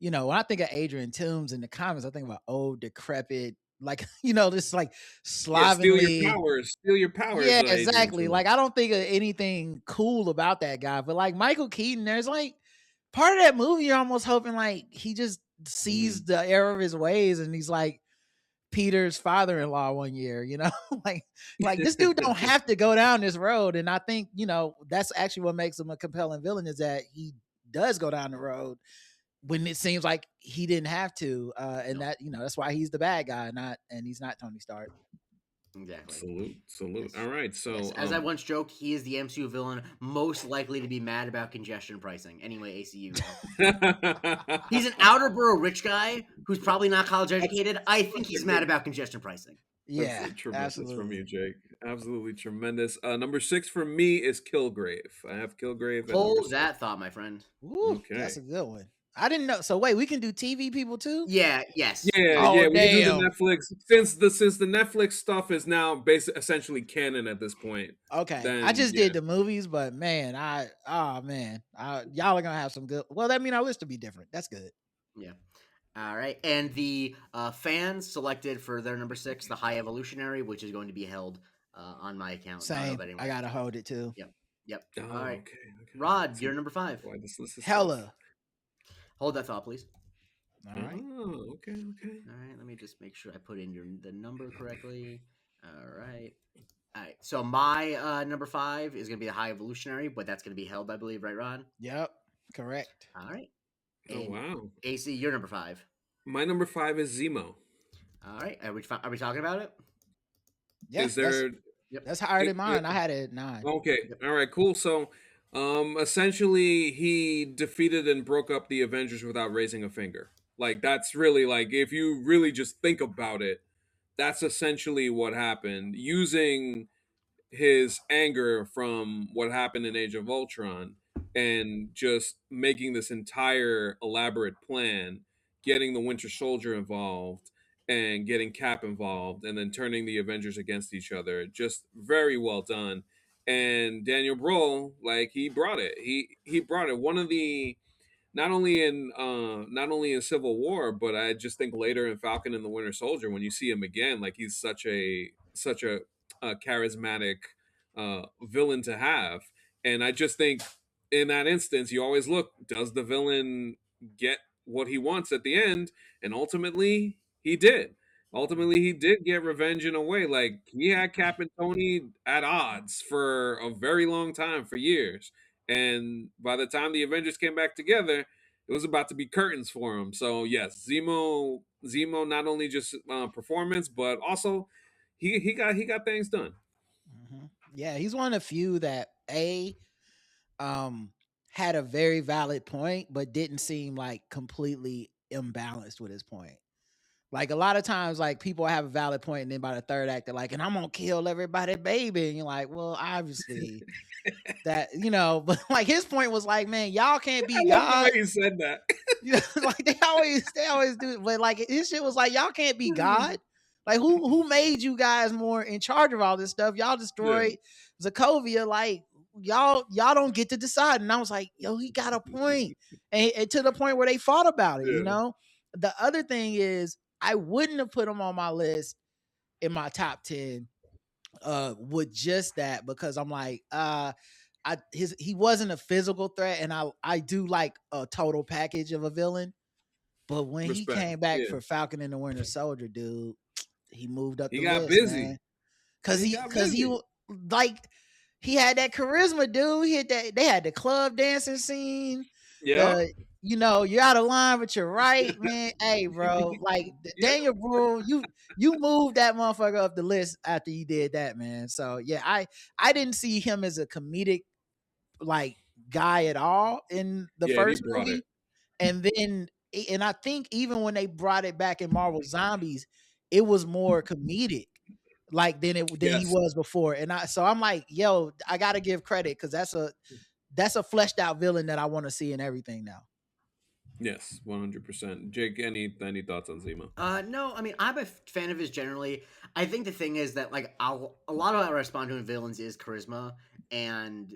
when I think of Adrian Toomes in the comics, I think about old decrepit, like just like slovenly. Steal your powers. Yeah, exactly. Like, I don't think of anything cool about that guy, but like Michael Keaton, there's like part of that movie you're almost hoping like he just sees the error of his ways and he's like Peter's father-in-law one year, like this dude don't have to go down this road. And I think, that's actually what makes him a compelling villain is that he does go down the road when it seems like he didn't have to. And that, that's why he's the bad guy, and he's not Tony Stark. Exactly. Salute. All right. So, as I once joked, he is the MCU villain most likely to be mad about congestion pricing. Anyway, ACU. He's an outer borough rich guy who's probably not college educated. I think he's mad about congestion pricing. Yeah, that's tremendous absolutely. from you, Jake. Absolutely tremendous. Number 6 for me is Kilgrave. I have Kilgrave. Hold that thought, my friend. Ooh, okay. That's a good one. I didn't know. So wait, we can do TV people too? Yeah. Yes. Yeah. We can do the Netflix since the Netflix stuff is now essentially canon at this point. Okay. Then, I just did the movies, but man, y'all are gonna have some good. Well, that means our list will be different. That's good. Yeah. All right. And the fans selected for their number 6, the High Evolutionary, which is going to be held on my account. Same. I gotta hold it too. Yep. Oh, all right. Okay. Rod, you're number 5. Boy, this list is Hella. tough. Hold that thought, please. All right. Oh, okay. All right, let me just make sure I put in the number correctly. All right. So my number 5 is going to be the High Evolutionary, but that's going to be held, I believe, right, Rod? Yep. Correct. All right. And wow. AC, you're number 5. My number 5 is Zemo. All right. Are we talking about it? Yeah. That's higher than mine. I had it at 9. Okay. All right. Cool. So, essentially, he defeated and broke up the Avengers without raising a finger. Like that's really like if you really just think about it, that's essentially what happened. Using his anger from what happened in Age of Ultron and just making this entire elaborate plan, getting the Winter Soldier involved and getting Cap involved, and then turning the Avengers against each other. Just very well done. And Daniel Brühl, like he brought it. He brought it. One of the not only in Civil War, but I just think later in Falcon and the Winter Soldier, when you see him again, like he's such a charismatic villain to have. And I just think in that instance, you always look, does the villain get what he wants at the end? And ultimately, he did. Ultimately, he did get revenge in a way. Like he had Cap and Tony at odds for a very long time, for years. And by the time the Avengers came back together, it was about to be curtains for him. So yes, Zemo not only just performance, but also he got things done. Yeah, he's one of the few that um had a very valid point, but didn't seem like completely imbalanced with his point. Like a lot of times, like people have a valid point, and then by the third act, they're like, "And I'm gonna kill everybody, baby." And you're like, "Well, obviously that but like his point was like, man, y'all can't be I love the God." way he said that. Like they always do, but like his shit was like, y'all can't be God. Like who made you guys more in charge of all this stuff? Y'all Yeah, destroyed Sokovia. Like y'all don't get to decide. And I was like, yo, he got a point, and to the point where they fought about it. yeah, The other thing is, I wouldn't have put him on my list in my top 10 with just that, because I'm like, he wasn't a physical threat, and I do like a total package of a villain. But when he respect. came back Yeah, for Falcon and the Winter Soldier, dude, he moved up he the got list, busy. man. Cause He he, got cause he busy. like he had that charisma, dude. He had that. They had the club dancing scene. Yeah, The you're out of line, but you're right, man. Hey, bro, like yeah, Daniel Brühl, you moved that motherfucker up the list after you did that, man. So yeah, I didn't see him as a comedic like guy at all in the yeah. And he first brought it. movie. And I think even when they brought it back in Marvel Zombies, it was more comedic like than he Yes, was before. And I'm like, yo, I gotta give credit, because that's a fleshed out villain that I want to see in everything now. yes, 100%. Jake, any thoughts on Zemo? No, I mean I'm a fan of his generally. I think the thing is that like a lot of what I respond to in villains is charisma and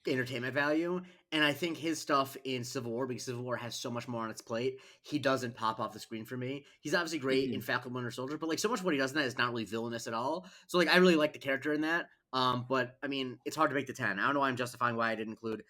entertainment value, and I think his stuff in Civil War, because Civil War has so much more on its plate, he doesn't pop off the screen for me. He's obviously great in Mhm. Falcon Winter Soldier, but like so much of what he does in that is not really villainous at all. So like I really like the character in that. But I mean it's hard to make the 10. I don't know why I'm justifying why I didn't include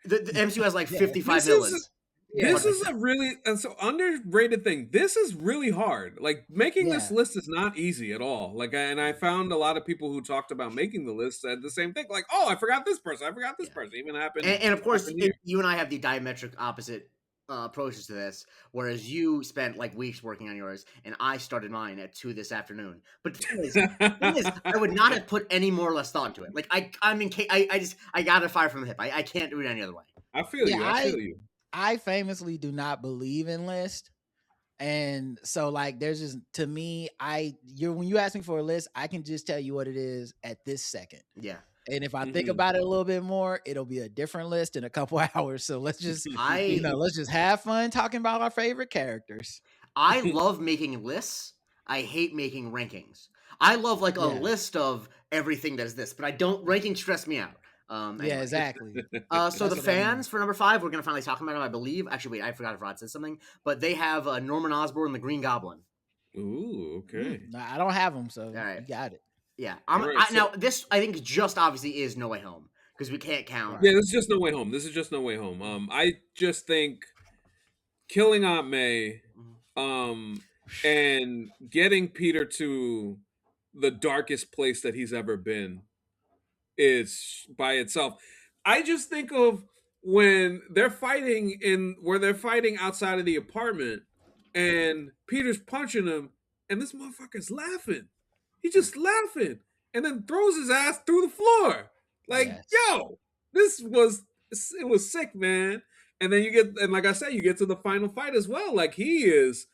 the MCU has like Yeah, 55 This is villains. yeah, this Hard to make is the a 10. really and so underrated thing. This is really hard. Like making this yeah, list is not easy at all. Like, and I found a lot of people who talked about making the list said the same thing. Like, oh, I forgot this person. I forgot this Yeah. person. Even happened And of course, happened here. you and I have the diametric opposite approaches to this. Whereas you spent like weeks working on yours, and I started mine at 2 this afternoon. But the thing is, I would not have put any more or less thought into it. Like I mean, I got to fire from the hip. I can't do it any other way. I feel yeah. you. I I feel you. I famously do not believe in list. And so like there's just, to me, when you ask me for a list, I can just tell you what it is at this second. Yeah, And if I think Hmm. about it a little bit more, it'll be a different list in a couple hours. So let's just, I let's just have fun talking about our favorite characters. I love making lists. I hate making rankings. I love like a Yeah. list of everything that is this, but I don't rankings stress me out. Yeah, Anyway. exactly. So the That's what I mean. fans for number 5, we're gonna finally talk about them, I believe. Actually, wait, I forgot if Rod said something, but they have Norman Osborn, the Green Goblin. Ooh, okay. I don't have them, so All right, you got it. yeah. All right. So Now this I think just obviously is No Way Home because we can't count. yeah, Right. this is just no way home. This is just no way home. I just think killing Aunt May, Mhm. um, and getting Peter to the darkest place that he's ever been is by itself. I just think of when they're fighting outside of the apartment and Peter's punching him and this motherfucker's laughing. He's just laughing and then throws his ass through the floor. Like, Yes. yo, this was it was sick, man. And then and like I said, you get to the final fight as well. Like he is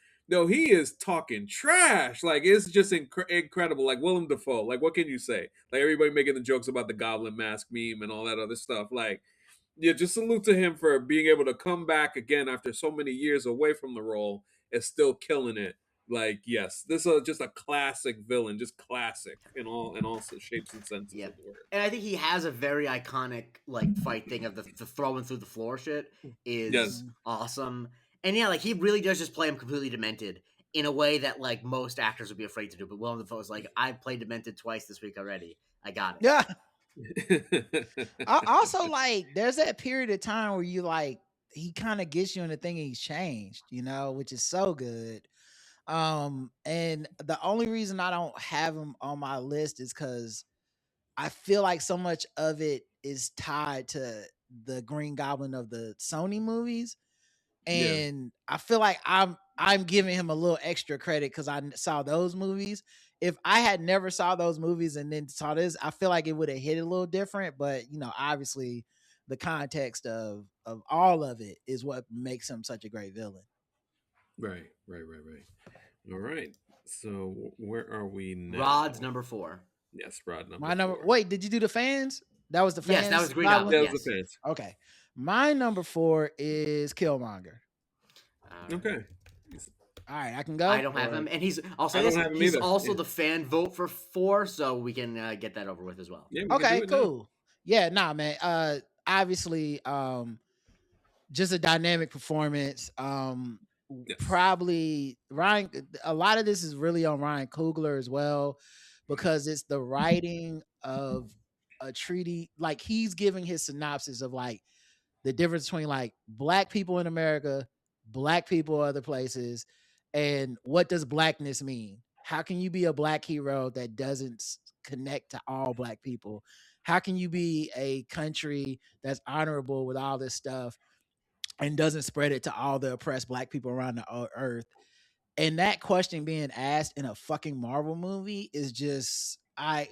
talking trash. Like it's just incredible. Like Willem Dafoe. Like what can you say? Like everybody making the jokes about the Goblin Mask meme and all that other stuff. Like yeah, just salute to him for being able to come back again after so many years away from the role and still killing it. Like yes, this is just a classic villain, just classic in all shapes and senses Yeah. of the word. And I think he has a very iconic like fight thing of the throwing through the floor shit is Yes, awesome. And yeah, like he really does just play him completely demented in a way that like most actors would be afraid to do. But Willem Dafoe's like, I played demented twice this week already. I got it. Yeah. I also like there's that period of time where you like he kind of gets you in the thing and he's changed, which is so good. And the only reason I don't have him on my list is because I feel like so much of it is tied to the Green Goblin of the Sony movies. yeah, And I feel like I'm giving him a little extra credit because I saw those movies. If I had never saw those movies and then saw this, I feel like it would have hit a little different. But obviously, the context of all of it is what makes him such a great villain. right. All right. So where are we now? Rod's number 4. Yes, Rod My number 4. Wait, did you do the fans? That was the fans. Yes, that was Green Goblin? Goblin. That was the Yes. fans. Okay, my number 4 is Killmonger. Okay. All right, I can go. I don't have him, and he's also he's also the fan vote for 4, so we can get that over with as well. Yeah, okay, cool. Now. Yeah, nah, man. Obviously, just a dynamic performance. Yes. Probably Ryan. A lot of this is really on Ryan Coogler as well, because it's the writing of a treaty. Like he's giving his synopsis of like the difference between like black people in America, black people other places, and what does blackness mean? How can you be a black hero that doesn't connect to all black people? How can you be a country that's honorable with all this stuff and doesn't spread it to all the oppressed black people around the earth? And that question being asked in a fucking Marvel movie is just I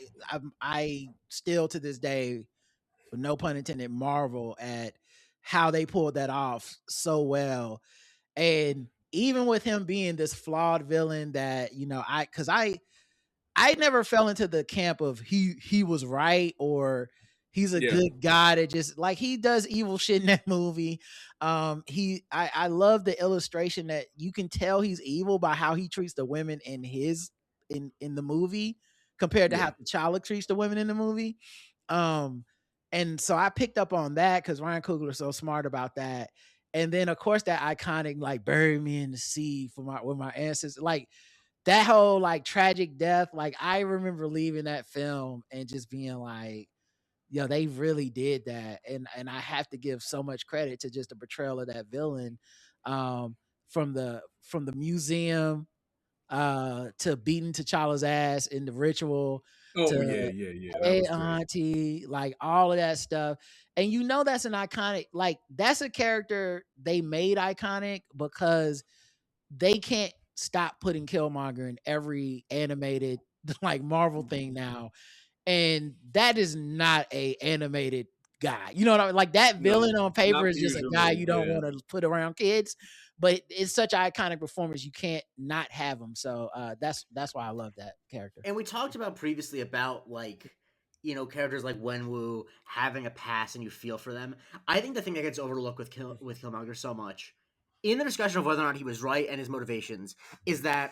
still to this day, no pun intended, marvel at how they pulled that off so well. And even with him being this flawed villain that I never fell into the camp of he was right or he's a good guy that just like he does evil shit in that movie. I love the illustration that you can tell he's evil by how he treats the women in the movie compared to how T'Challa treats the women in the movie. And so I picked up on that because Ryan Coogler is so smart about that. And then of course that iconic like bury me in the sea with my ancestors, like that whole like tragic death. Like I remember leaving that film and just being like, yo, they really did that. And I have to give so much credit to just the portrayal of that villain, from the museum to beating T'Challa's ass in the ritual. Hey auntie, like all of that stuff. And that's an iconic, like that's a character they made iconic because they can't stop putting Killmonger in every animated like Marvel thing now. And that is not a animated guy. You know what I mean? Like that villain on paper is just a guy you don't want to put around kids. But it's such an iconic performance, you can't not have him. So that's why I love that character. And we talked about previously about like, characters like Wenwu having a past and you feel for them. I think the thing that gets overlooked with Killmonger so much in the discussion of whether or not he was right and his motivations is that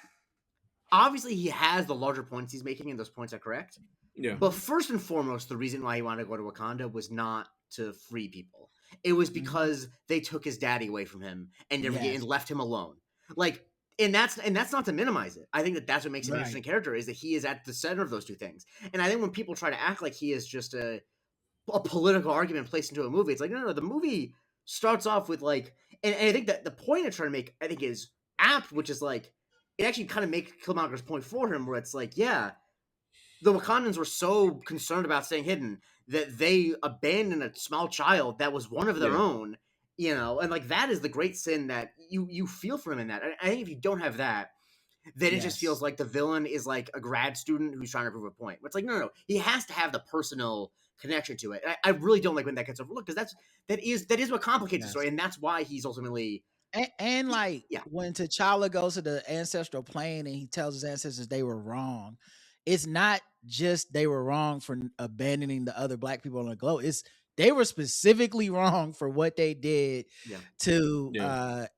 obviously he has the larger points he's making, and those points are correct. Yeah. But first and foremost, the reason why he wanted to go to Wakanda was not to free people. It was because they took his daddy away from him and left him alone. Like, and that's not to minimize it. I think that's what makes him an interesting character, is that he is at the center of those two things. And I think when people try to act like he is just a political argument placed into a movie, it's like, no, the movie starts off with like, and I think that the point it's trying to make, I think, is apt, which is like, it actually kind of makes Killmonger's point for him, where it's like, yeah, the Wakandans were so concerned about staying hidden that they abandoned a small child that was one of their own, and like that is the great sin that you feel for him in that. I think if you don't have that, then it just feels like the villain is like a grad student who's trying to prove a point. It's like, no, he has to have the personal connection to it. I really don't like when that gets overlooked because that is what complicates the story, and that's why he's ultimately and like yeah. when T'Challa goes to the ancestral plane and he tells his ancestors they were wrong, it's not just they were wrong for abandoning the other black people on the globe. It's they were specifically wrong for what they did to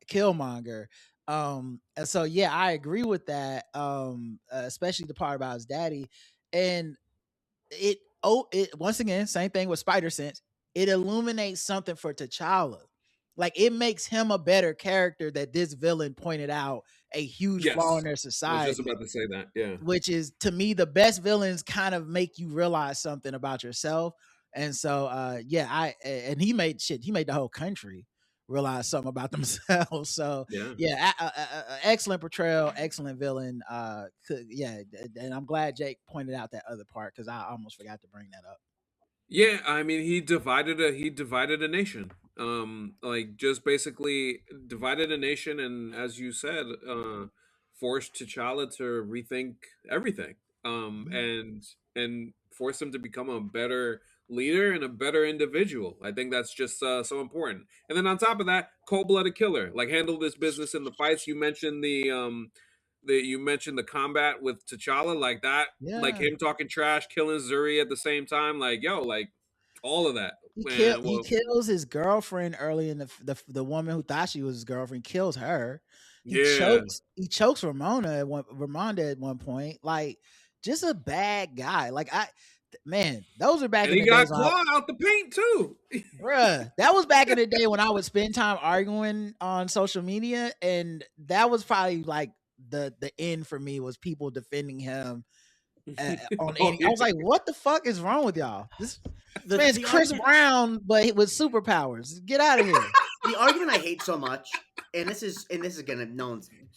Killmonger. And so yeah, I agree with that. Especially the part about his daddy. And it once again, same thing with Spider Sense. It illuminates something for T'Challa. Like it makes him a better character that this villain pointed out a huge flaw in their society. I was just about to say that. Yeah. Which is to me the best villains kind of make you realize something about yourself. And so and he made the whole country realize something about themselves. So excellent portrayal, excellent villain. And I'm glad Jake pointed out that other part because I almost forgot to bring that up. Yeah, I mean he divided a nation. Like just basically divided a nation, and as you said, forced T'Challa to rethink everything. And force him to become a better leader and a better individual. I think that's just so important. And then on top of that, cold-blooded killer. Like handle this business in the fights. You mentioned the combat with T'Challa, like that, like him talking trash, killing Zuri at the same time, like like all of that. He kills his girlfriend early in the woman who thought she was his girlfriend kills her. He chokes Ramonda at one point. Like just a bad guy. Like those are back and in he the got days. Claw out the paint too. Bruh, that was back in the day when I would spend time arguing on social media, and that was probably like the end for me was people defending him on any. I was like, what the fuck is wrong with y'all? This man's Chris Brown, but with superpowers. Get out of here. The argument I hate so much, and this is gonna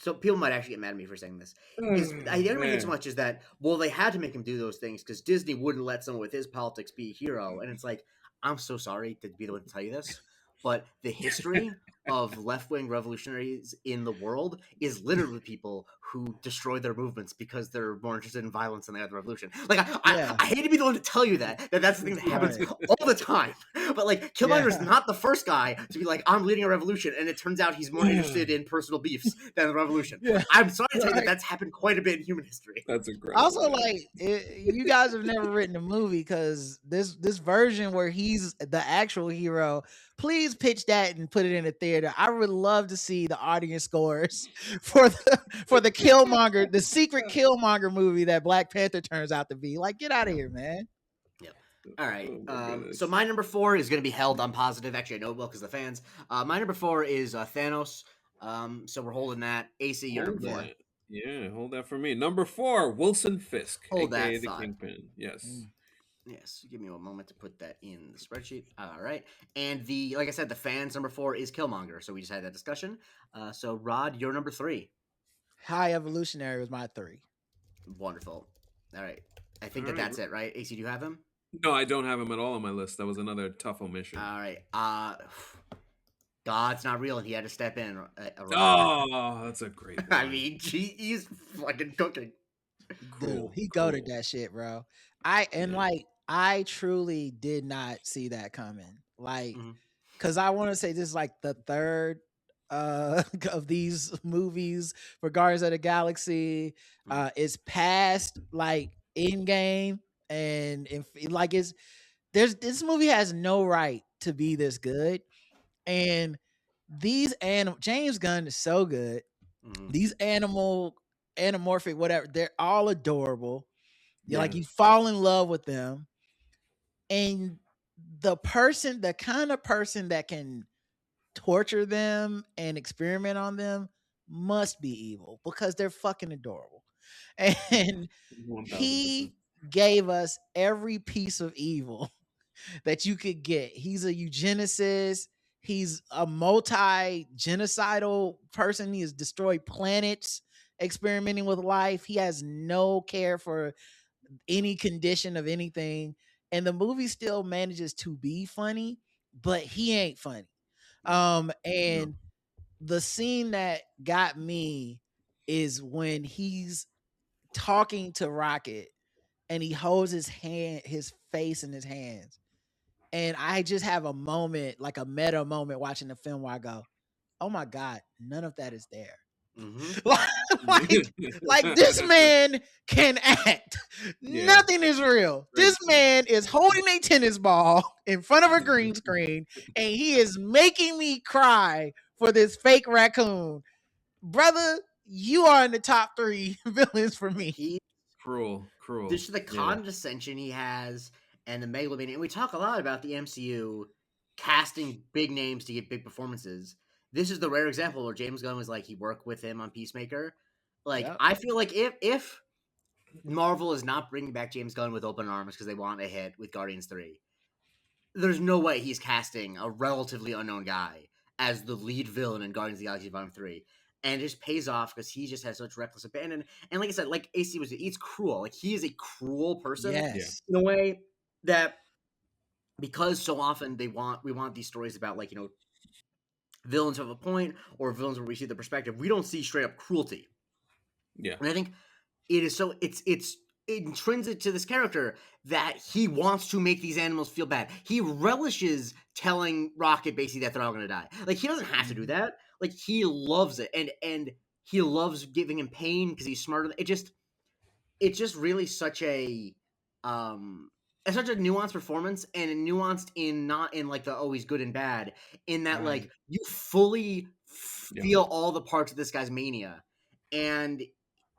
so people might actually get mad at me for saying this. Is the argument I hate so much is that they had to make him do those things because Disney wouldn't let someone with his politics be a hero, and it's like I'm so sorry to be the one to tell you this, but the history of left-wing revolutionaries in the world is littered with people who destroy their movements because they're more interested in violence than they are the revolution. Like I hate to be the one to tell you that's the thing that happens all the time. But like Killmonger is not the first guy to be like, I'm leading a revolution, and it turns out he's more interested in personal beefs than the revolution. I'm sorry to tell you that's happened quite a bit in human history. That's incredible. Also, you guys have never written a movie because this version where he's the actual hero, please pitch that and put it in a theater. I would love to see the audience scores for the Killmonger, the secret Killmonger movie that Black Panther turns out to be. Like, get out of here, man. Yep. All right. So my number 4 is going to be held. I'm positive. Actually, I know it will because the fans. My number 4 is Thanos. So we're holding that. AC, your number 4. Yeah, hold that for me. Number 4, Wilson Fisk, aka that the Kingpin. Yes. Yes, give me a moment to put that in the spreadsheet. All right. And like I said, the fans' number 4 is Killmonger. So we just had that discussion. So Rod, your number 3. High Evolutionary was my 3. Wonderful. All right. I think that's it, right? AC, do you have him? No, I don't have him at all on my list. That was another tough omission. All right. God's not real, and he had to step in. That's a great one. I mean, he's fucking cooking. Dude, he goated that shit, bro. I truly did not see that coming. Like, because I want to say this is like the third of these movies for Guardians of the Galaxy. It's past like Endgame, and this movie has no right to be this good. And James Gunn is so good. These anamorphic, whatever, they're all adorable. Like you fall in love with them. And the kind of person that can torture them and experiment on them must be evil because they're fucking adorable. And 1000%. he gave us every piece of evil that you could get. He's a eugenicist. He's a multi-genocidal person. He has destroyed planets experimenting with life. He has no care for any condition of anything. And the movie still manages to be funny, but he ain't funny. And the scene that got me is when he's talking to Rocket and he holds his face and his hands. And I just have a moment, like a meta moment watching the film where I go, oh my God, none of that is there. Mm-hmm. like this man can act. Yeah. Nothing is real. This man is holding a tennis ball in front of a green screen and he is making me cry for this fake raccoon. Brother, you are in the top 3 villains for me. He Cruel. Just the condescension he has and the megalomania. And we talk a lot about the MCU casting big names to get big performances. This is the rare example where James Gunn was like, he worked with him on Peacemaker. Like, Yep. I feel like if Marvel is not bringing back James Gunn with open arms because they want a hit with Guardians 3, there's no way he's casting a relatively unknown guy as the lead villain in Guardians of the Galaxy Volume 3. And it just pays off because he just has such reckless abandon. And like I said, like AC was, he's cruel. Like he is a cruel person Yes. in a way that, because so often we want these stories about, like, you know, villains have a point or villains where we see the perspective. We don't see straight up cruelty. Yeah. And I think it is so it's intrinsic to this character that he wants to make these animals feel bad. He relishes telling Rocket basically that they're all going to die. Like, he doesn't have to do that. Like, he loves it, and he loves giving him pain because he's smarter. It's just really such a it's such a nuanced performance, and nuanced in not in like the always good and bad, in that like you fully feel all the parts of this guy's mania, and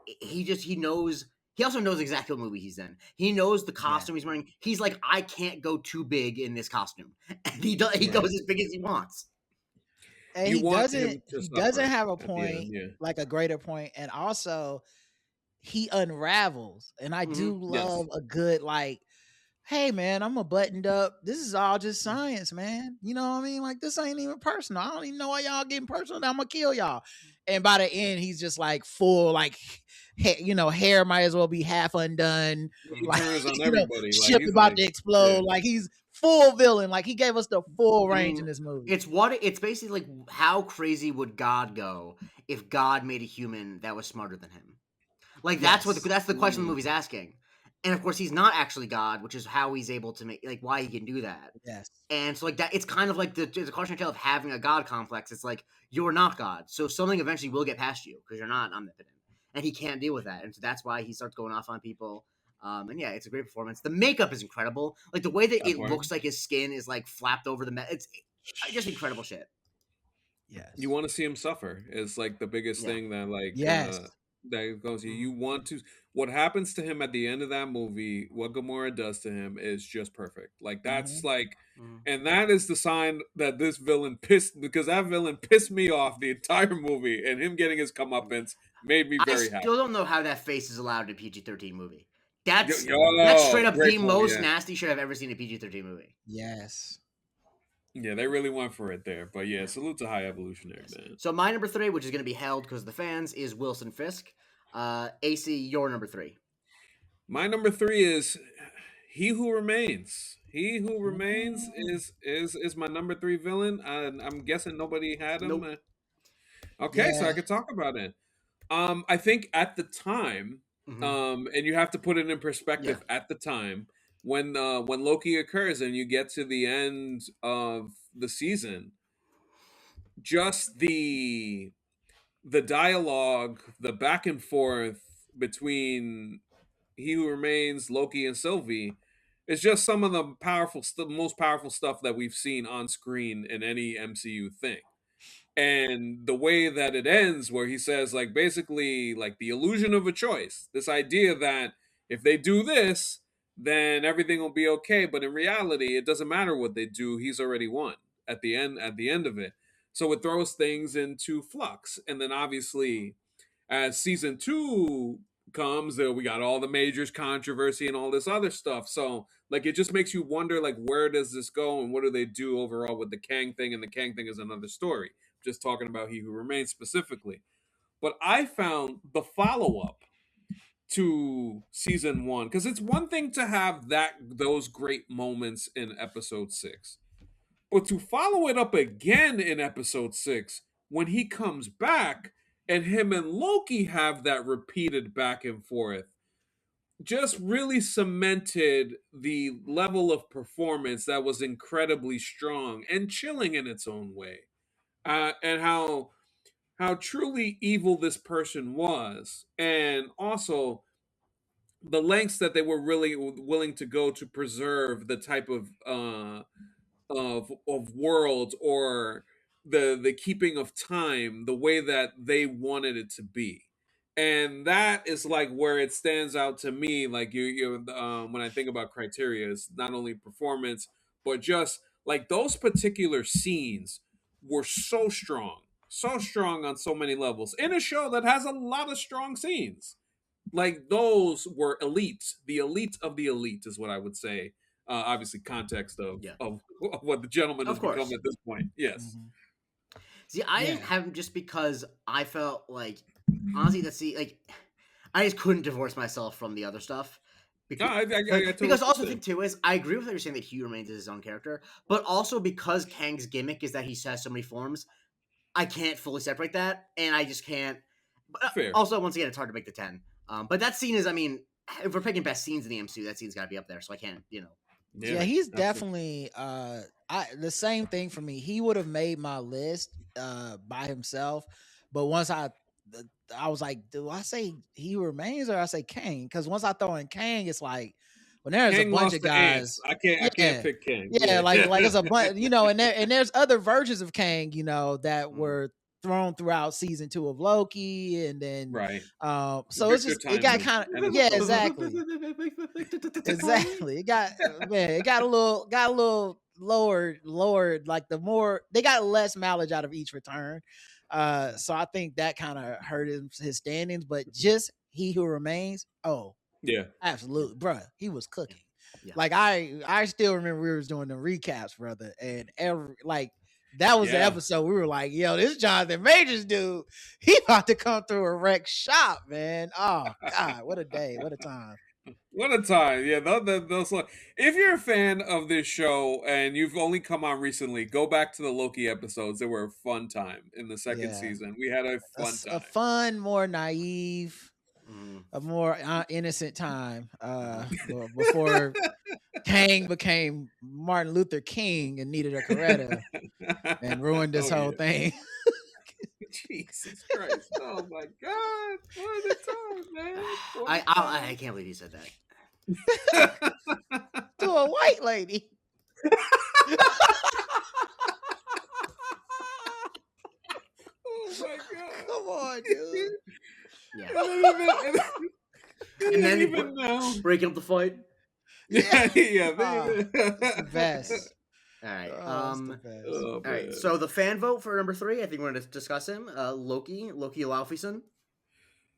he knows. He also knows exactly what movie he's in. He knows the costume he's wearing. He's like, I can't go too big in this costume, and he goes as big as he wants. And he doesn't have a point, like a greater point, and also he unravels. And I do love a good, like, hey man, I'm a buttoned up. This is all just science, man. You know what I mean? Like, this ain't even personal. I don't even know why y'all getting personal. I'm gonna kill y'all. And by the end, he's just like full, like, you know, hair might as well be half undone. He like, turns on everybody. Ship about to explode. Like, he's full villain. Like, he gave us the full range in this movie. It's basically like, how crazy would God go if God made a human that was smarter than him? Like, that's the question the movie's asking. And of course, he's not actually God, which is how he's able to make, like, why he can do that. Yes. And so, like, that, it's kind of like the cautionary tale of having a God complex. It's like, you're not God, so something eventually will get past you because you're not omnipotent, and he can't deal with that. And so that's why he starts going off on people. And yeah, it's a great performance. The makeup is incredible. Like, the way that it looks like his skin is like flapped over the it's just incredible shit. Yes. You want to see him suffer. It's like the biggest thing that, like, that goes here. You want to. What happens to him at the end of that movie, what Gamora does to him, is just perfect. Like, that's like, and that is the sign that this villain because that villain pissed me off the entire movie, and him getting his comeuppance made me very happy. I still don't know how that face is allowed in a PG-13 movie. That's straight up the most nasty shit I've ever seen in a PG-13 movie. Yes. Yeah, they really went for it there. But yeah, salute to High Evolutionary, man. So my number 3, which is going to be held because of the fans, is Wilson Fisk. AC, your number 3. My number 3 is He Who Remains. He Who Remains is my number 3 villain. I'm guessing nobody had him. Nope. Okay, so I could talk about it. I think at the time, and you have to put it in perspective at the time, when Loki occurs and you get to the end of the season, just the dialogue, the back and forth between He Who Remains, Loki, and Sylvie is just some of the most powerful stuff that we've seen on screen in any MCU thing. And the way that it ends, where he says, like, basically, like, the illusion of a choice, this idea that if they do this, then everything will be okay. But in reality, it doesn't matter what they do. He's already won at the end of it. So it throws things into flux. And then obviously, as season 2 comes, we got all the majors controversy and all this other stuff. So, like, it just makes you wonder, like, where does this go and what do they do overall with the Kang thing? And the Kang thing is another story. Just talking about He Who Remains specifically. But I found the follow-up to season 1, because it's one thing to have those great moments in episode 6, but to follow it up again in episode 6 when he comes back and him and Loki have that repeated back and forth, just really cemented the level of performance that was incredibly strong and chilling in its own way, and how truly evil this person was, and also the lengths that they were really willing to go to preserve the type of world, or the keeping of time the way that they wanted it to be. And that is like where it stands out to me, like when I think about criteria, is not only performance, but just like those particular scenes were so strong on so many levels in a show that has a lot of strong scenes. Like those were elite. The elite of the elite is what I would say. Obviously, context of, Yeah, of what the gentleman has of become course. at this point. Yes. Mhm. See, I Yeah. didn't have him just because I felt like, honestly, I just couldn't divorce myself from the other stuff. No, Because, I totally because also the thing understand. too is, I agree with what you're saying that he remains as his own character, but also because Kang's gimmick is that he has so many forms, I can't fully separate that, and I just can't. But Fair. also, once again, it's hard to make the 10. But that scene is, I mean, if we're picking best scenes in the MCU, that scene's got to be up there. So I can't, Yeah. Yeah, he's Absolutely. definitely the same thing for me. He would have made my list by himself, but once I was like, do I say he remains or I say Kang? Because once I throw in Kang, it's like when there's a King bunch lost of to Ant. guys. I can't Yeah. pick King. Yeah, Yeah. like it's a bunch, and there's other versions of Kang, that Mhm. were thrown throughout season 2 of Loki, and then Right. so Victor it got Timely kind of, and his yeah, associates. exactly. Exactly. It got man, it got a little lowered. Like the more they got less mileage out of each return. So I think that kind of hurt his standings. But just he who remains, oh, Yeah. absolutely, bruh, he was cooking. Yeah. Like I still remember we was doing the recaps, brother, and every like that was the Yeah. episode we were like, yo, this Jonathan Majors dude, he about to come through a wreck shop, man. Oh God, what a day, what a time. What a time. Yeah, those if you're a fan of this show and you've only come on recently, go back to the Loki episodes. They were a fun time in the second Yeah. season. We had a fun A time. fun, more naive, Mhm. a more innocent time before Kang became Martin Luther King and needed a Coretta and ruined this Oh whole yeah. thing. Jesus Christ. Oh my God. What a time, man. What I, a I time. I can't believe you said that. To a white lady. Oh my God. Come on, dude. Yeah. And And then then even now. breaking up the fight. Yeah, yeah. It's the best. All right. Oh, it's the best. Oh All right. man. So the fan vote for number 3, I think we're going to discuss him. Loki Laufeyson.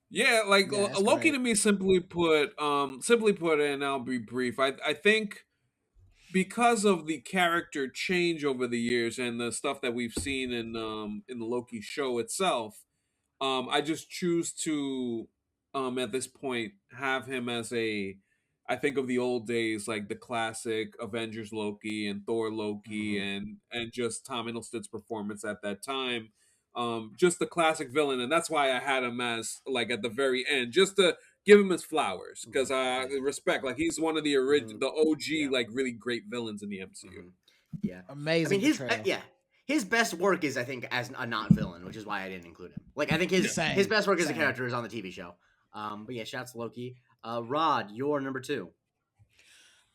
Yeah, like Yeah, that's Loki great. to me, simply put, and I'll be brief. I think because of the character change over the years and the stuff that we've seen in the Loki show itself, I just choose to at this point have him as a, I think of the old days, like the classic Avengers Loki and Thor Loki, Mhm. and just Tom Hiddleston's performance at that time. Just the classic villain, and that's why I had him as like at the very end, just to give him his flowers, because Yeah. respect, like he's one of the Mhm. the OG, Yeah. like really great villains in the MCU. Yeah. I mean, Amazing portrayal. his best work is, I think, as a not villain, which is why I didn't include him. Like, I think his Yeah. his Same. best work as a Same. character is on the TV show. But yeah, shouts to Loki. Rod, your number 2.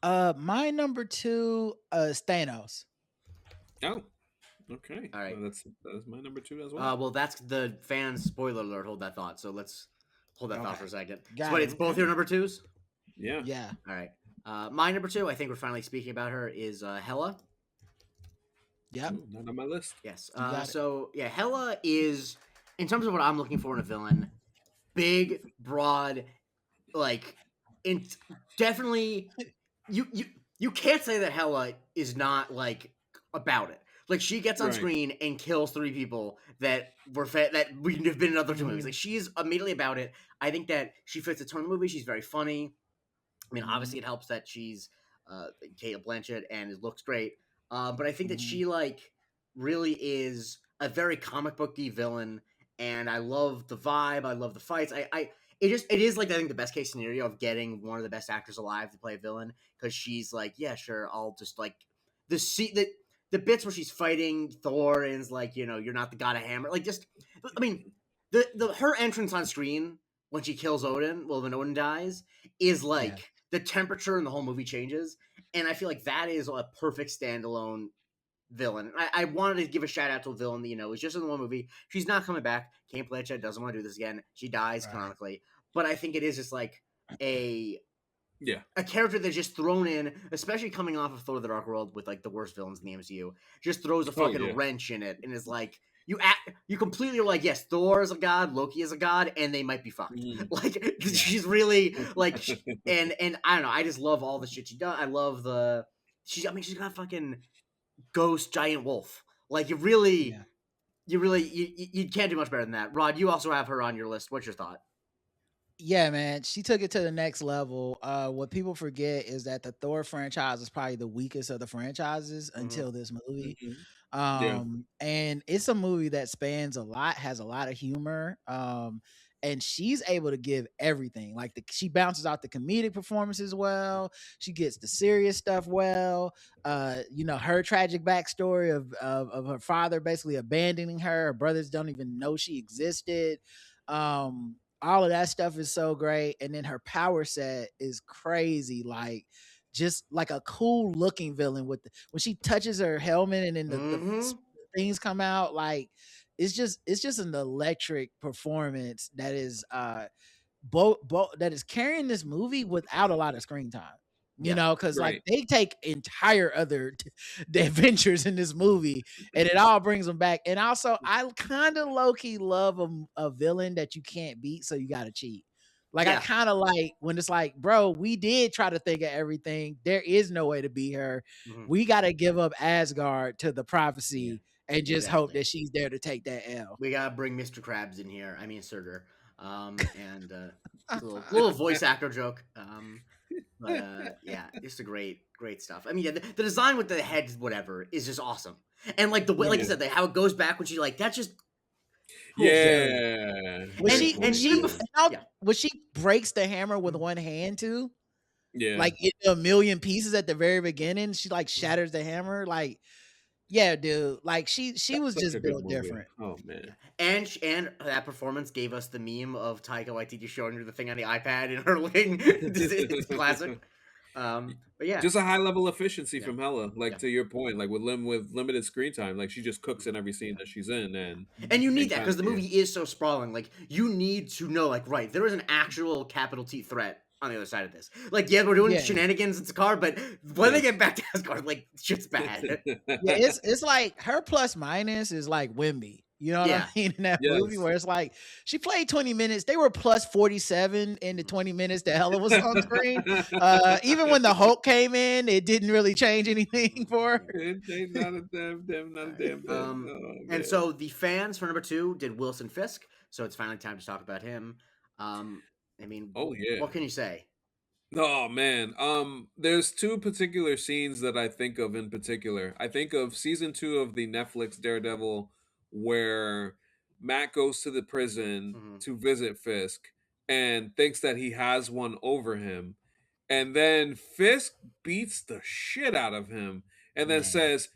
My number 2 is Thanos. Oh, okay. All right. That's my number 2 as well. Well, that's the fans. Spoiler alert. Hold that thought. So let's hold that thought Okay. for a second. Got So wait, it. it's both your number 2s. Yeah. Yeah. All right. My number 2, I think we're finally speaking about her, is Hela. Yep. Ooh, not on my list. Yes. You got it. So yeah, Hela is, in terms of what I'm looking for in a villain, big, broad, like, definitely. You can't say that Hela is not like about it. Like, she gets on Right. screen and kills 3 people that that wouldn't have been in other 2 movies. Mhm. Like, she's immediately about it. I think that she fits the tone of the movie. She's very funny. I mean, obviously, it helps that she's Kate Blanchett and it looks great. But I think that she like really is a very comic booky villain, and I love the vibe. I love the fights. it is like I think the best case scenario of getting one of the best actors alive to play a villain, because she's like, yeah, sure, I'll just like the bits where she's fighting Thor and is like, you're not the god of hammer, like just I mean the her entrance on screen when she kills Odin, well when Odin dies, is Yeah. like the temperature in the whole movie changes, and I feel like that is a perfect standalone villain. I wanted to give a shout out to a villain that is just in the one movie. She's not coming back. Kate Blanchett doesn't want to do this again. She dies Right. canonically, but I think it is just like a Yeah. a character that's just thrown in, especially coming off of Thor: The Dark World with like the worst villains in the MCU. Just throws a fucking yeah. wrench in it and is like. You completely are like, yes, Thor is a god, Loki is a god, and they might be fucked. Like she's really like, and I don't know. I just love all the shit she does. I love she's got fucking ghost giant wolf. Like Yeah. you can't do much better than that. Rod, you also have her on your list. What's your thought? Yeah, man, she took it to the next level. What people forget is that the Thor franchise is probably the weakest of the franchises until this movie. Yeah. And it's a movie that spans a lot, has a lot of humor. And she's able to give everything. Like she bounces out the comedic performances well. She gets the serious stuff well. Her tragic backstory of her father basically abandoning her. Her brothers don't even know she existed. All of that stuff is so great. And then her power set is crazy. Like just like a cool looking villain when she touches her helmet and then the things come out, like it's just an electric performance that is that is carrying this movie without a lot of screen time. Because like they take entire other the adventures in this movie, and it all brings them back. And also, I kind of low key love a villain that you can't beat, so you got to cheat. Like I kind of like when it's like, bro, we did try to think of everything. There is no way to beat her. We got to give up Asgard to the prophecy and just hope that she's there to take that L. We gotta bring Mr. Krabs in here. I mean Surtur. And a little voice actor joke. But yeah, just a great stuff. I mean, the design with the head, whatever, is just awesome. And like the way, like you said, how it goes back when she like that's just cool. Yeah. When she breaks the hammer with one hand too. Yeah. Like in a million pieces at the very beginning, she like shatters the hammer. Like, yeah, dude. Like she was just built different. Oh man. And that performance gave us the meme of Taika Waititi showing her the thing on the iPad in her wing. It's classic. But yeah, just a high level efficiency from Hela. Like to your point, like with limited screen time, like she just cooks in every scene that she's in, and you need that because the movie is so sprawling. Like you need to know, like there is an actual capital T threat on the other side of this. Like, we're doing shenanigans in Sakaar, but when they get back to Asgard, like shit's bad. It's like her plus minus is like Wimby. You know what I mean? In that movie where it's like she played 20 minutes. They were plus 47 in the 20 minutes that Hela was on screen. Even when the Hulk came in, it didn't really change anything for her. Not a damn thing. And so the fans for number 2 did Wilson Fisk. So it's finally time to talk about him. I mean, what can you say? Oh man, there's 2 particular scenes that I think of in particular. I think of season 2 of the Netflix Daredevil, where Matt goes to the prison to visit Fisk and thinks that he has one over him, and then Fisk beats the shit out of him, and then says,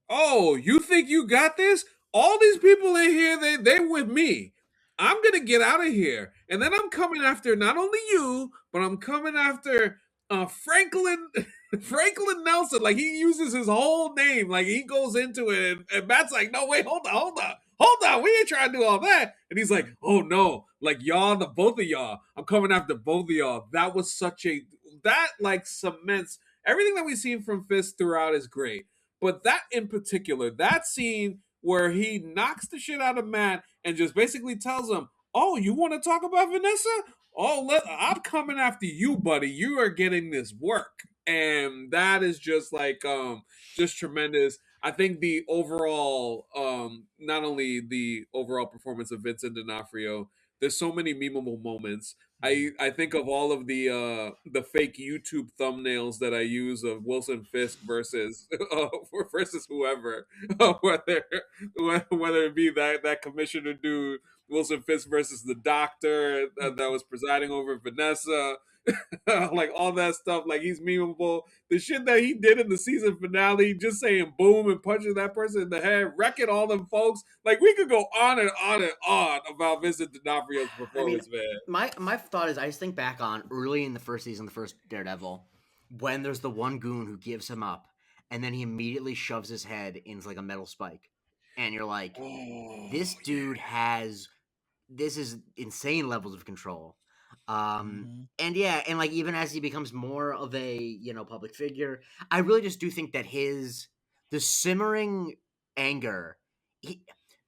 "Oh, you think you got this? All these people in here, they with me. I'm gonna get out of here, and then I'm coming after not only you, but I'm coming after Franklin Franklin Nelson." Like he uses his whole name, like he goes into it, and Matt's like, "No, wait, hold on, we ain't trying to do all that." And he's like, "Oh no, like y'all, the both of y'all, I'm coming after both of y'all." That was that like cements everything that we've seen from Fisk throughout is great, but that in particular, that scene where he knocks the shit out of Matt and just basically tells him, "Oh, you want to talk about Vanessa? I'm coming after you, buddy. You are getting this work." And that is just like just tremendous. I think the overall not only the overall performance of Vincent D'Onofrio, there's so many memeable moments. I think of all of the fake YouTube thumbnails that I use of Wilson Fisk versus versus whoever, whether whether it be that commissioner dude, Wilson Fisk versus the doctor that was presiding over Vanessa, like all that stuff. Like he's memeable. The shit that he did in the season finale, just saying boom and punching that person in the head, wrecking all them folks. Like we could go on and on and on about Vincent D'Onofrio's I mean, performance, man. my thought is, I just think back on early in the first season, the first Daredevil, when there's the one goon who gives him up, and then he immediately shoves his head into like a metal spike, and you're like, this dude has this is insane levels of control. And yeah, and like even as he becomes more of a public figure, I really just do think that the simmering anger,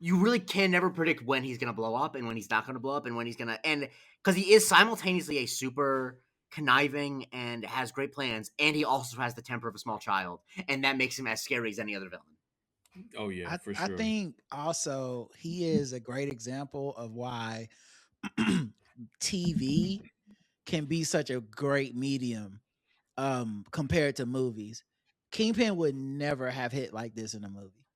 you really can never predict when he's gonna blow up and when he's not gonna blow up and when he's gonna and because he is simultaneously a super conniving and has great plans, and he also has the temper of a small child, and that makes him as scary as any other villain. Oh yeah, for sure. I think also he is a great example of why TV can be such a great medium compared to movies. Kingpin would never have hit like this in a movie.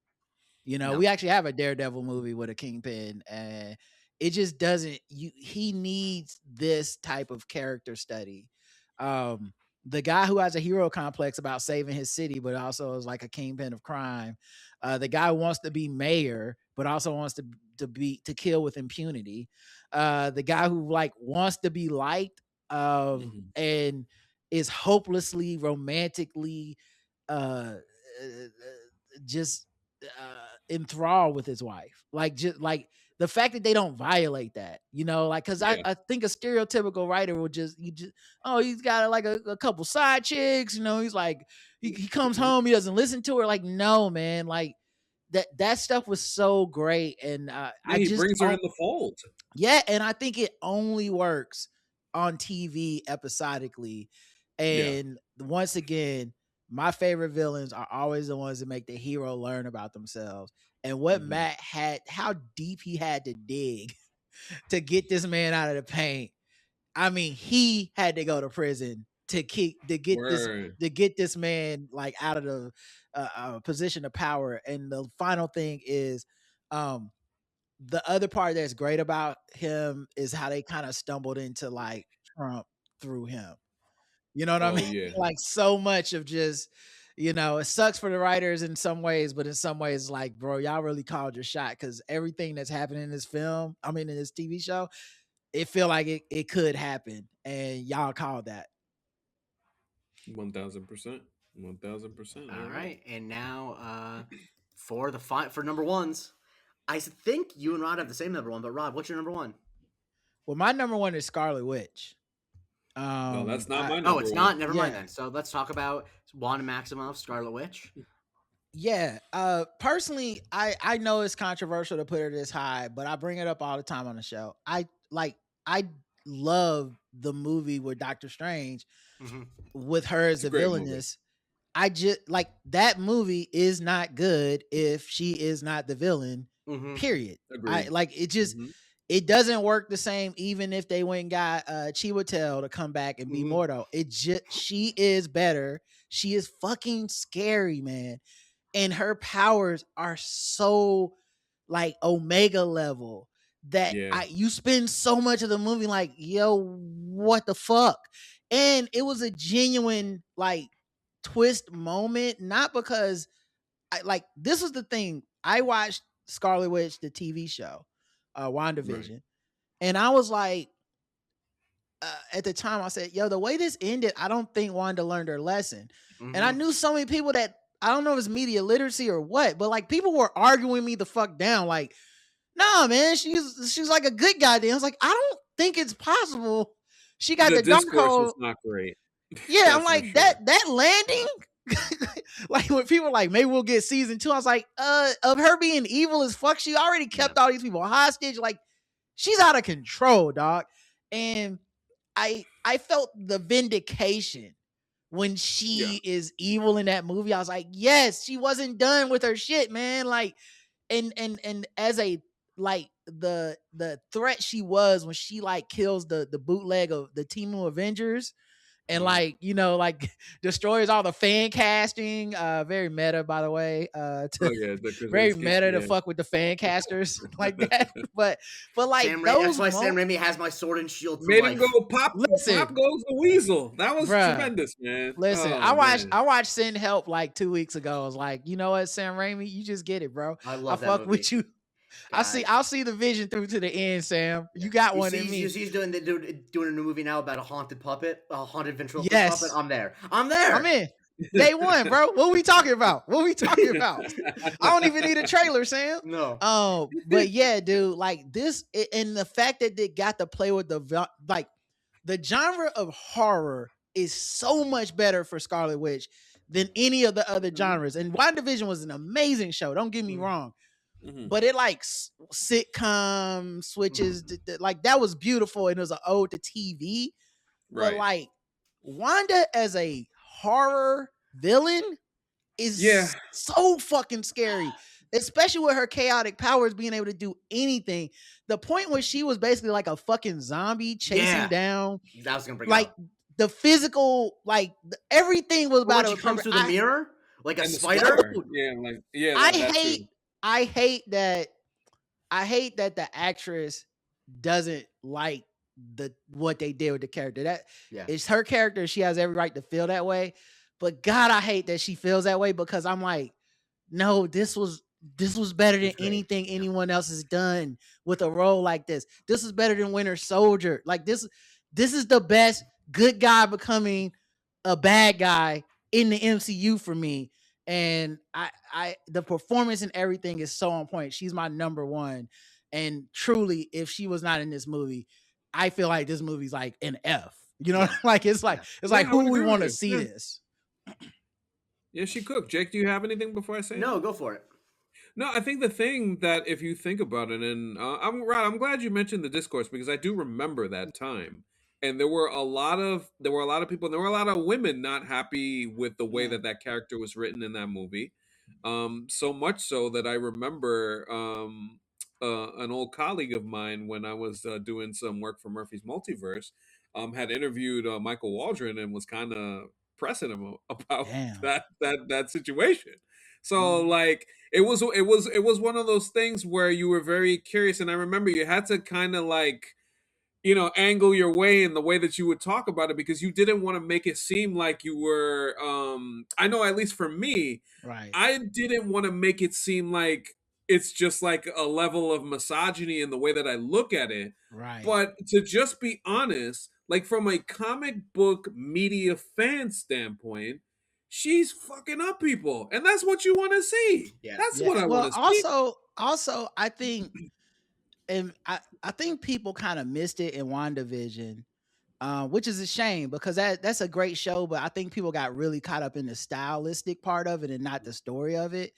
No. We actually have a Daredevil movie with a Kingpin, and it just doesn't. He needs this type of character study. The guy who has a hero complex about saving his city, but also is like a kingpin of crime. The guy who wants to be mayor, but also wants to kill with impunity. The guy who like wants to be liked, and is hopelessly romantically just enthralled with his wife. Like just like the fact that they don't violate that, like because I think a stereotypical writer will just he's got like a couple side chicks, he's like he comes home, he doesn't listen to her. Like, no, man, like that stuff was so great, and he brings her in the fold. Yeah, and I think it only works on TV episodically. And once again, my favorite villains are always the ones that make the hero learn about themselves. And what Matt had, how deep he had to dig to get this man out of the paint. I mean, he had to go to prison to get this man like out of the position of power. And the final thing is, the other part that's great about him is how they kind of stumbled into like Trump through him. You know what I mean? Yeah. Like so much of just, it sucks for the writers in some ways, but in some ways, like, bro, y'all really called your shot, because everything that's happening in this in this TV show, it feel like it could happen, and y'all called that. 1000%. 1000%. All right, and now for number ones, I think you and Rod have the same number one, but Rod, what's your number one? Well, my number one is Scarlet Witch. No, that's not my number one. Oh, it's not? Never mind then. So let's talk about Wanda Maximoff, Scarlet Witch. Yeah. Personally, I know it's controversial to put her this high, but I bring it up all the time on the show. I love the movie with Doctor Strange with her as a villainess. I just like that movie is not good if she is not the villain. Period. Agreed. It just it doesn't work the same even if they went and got Chiwetel to come back and be Mordo. She is better. She is fucking scary, man. And her powers are so like Omega level that you spend so much of the movie like, yo, what the fuck? And it was a genuine like twist moment, not because this was the thing. I watched Scarlet Witch, the TV show, WandaVision, and I was like, at the time I said, yo, the way this ended, I don't think Wanda learned her lesson. And I knew so many people that, I don't know if it's media literacy or what, but like people were arguing me the fuck down. Like, nah, man, she's like a good guy. Then I was like, I don't think it's possible. She got the Darkhold. Was not great. Yeah, I'm like that landing. Like when people were like, maybe we'll get season 2. I was like, of her being evil as fuck, she already kept all these people hostage. Like, she's out of control, dog. And I felt the vindication when she is evil in that movie. I was like, yes, she wasn't done with her shit, man. Like, and as a like the threat she was when she like kills the bootleg of the Temu Avengers and like, you know, like destroys all the fan casting. Very meta, by the way. Oh yeah, the Very Krasinski. meta to Yeah. fuck with the fan casters like that. But like That's those why Sam Raimi has my sword and shield for Made him life. go pop. Listen. Pop goes the weasel. That was Bruh. tremendous, man. Listen, Oh, I watched Send Help like 2 weeks ago. I was like, you know what, Sam Raimi, you just get it, bro. I love that fuck movie. with you. I'll see the vision through to the end, Sam. You got one in me. He's doing a new movie now about a haunted puppet, a haunted ventriloquist Yes. puppet. I'm there. I'm in. Day one, bro. What are we talking about? I don't even need a trailer, Sam. No. But yeah, dude, like this, and the fact that they got to play with the genre of horror is so much better for Scarlet Witch than any of the other genres. And WandaVision was an amazing show. Don't get me wrong. But it like sitcom switches, like that was beautiful and it was an ode to TV. But like Wanda as a horror villain is so fucking scary, especially with her chaotic powers being able to do anything. The point where she was basically like a fucking zombie chasing down. That was gonna bring like the physical, like everything was about to come through the mirror like a spider. I hate that the actress doesn't like what they did with the character. That it's her character. She has every right to feel that way. But God, I hate that she feels that way because I'm like, no, this was better than anything anyone else has done with a role like this. This is better than Winter Soldier. Like this is the best good guy becoming a bad guy in the MCU for me. And I the performance and everything is so on point. She's my number one. And truly, if she was not in this movie, I feel like this movie's like an F. You know, like it's like who we want to see this. Yeah, she cooked. Jake, do you have anything before I say? No, go for it. No, I think the thing that if you think about it, and I'm glad you mentioned the discourse because I do remember that time. And there were a lot of people, and there were a lot of women not happy with the way that character was written in that movie. So much so that I remember an old colleague of mine when I was doing some work for Murphy's Multiverse had interviewed Michael Waldron and was kind of pressing him about that situation. So like it was one of those things where you were very curious, and I remember you had to kind of like, you know, angle your way in the way that you would talk about it because you didn't want to make it seem like you were I know at least for me, I didn't want to make it seem like it's just like a level of misogyny in the way that I look at it. But to just be honest, like from a comic book media fan standpoint, she's fucking up people, and that's what you want to see. That's what I want to see. Also, I think, and I think people kind of missed it in WandaVision, which is a shame because that's a great show, but I think people got really caught up in the stylistic part of it and not the story of it.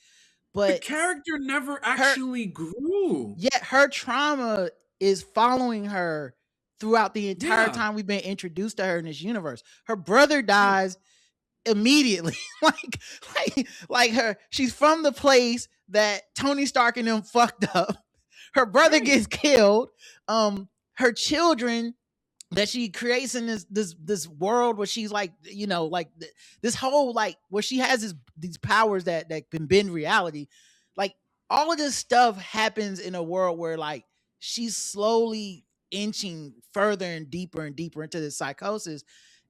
But the character never actually grew. Yet her trauma is following her throughout the entire time we've been introduced to her in this universe. Her brother dies immediately. like her, she's from the place that Tony Stark and them fucked up. Her brother gets killed. Her children that she creates in this world where she's like, you know, like this whole like where she has these powers that can bend reality. Like all of this stuff happens in a world where like she's slowly inching further and deeper into this psychosis.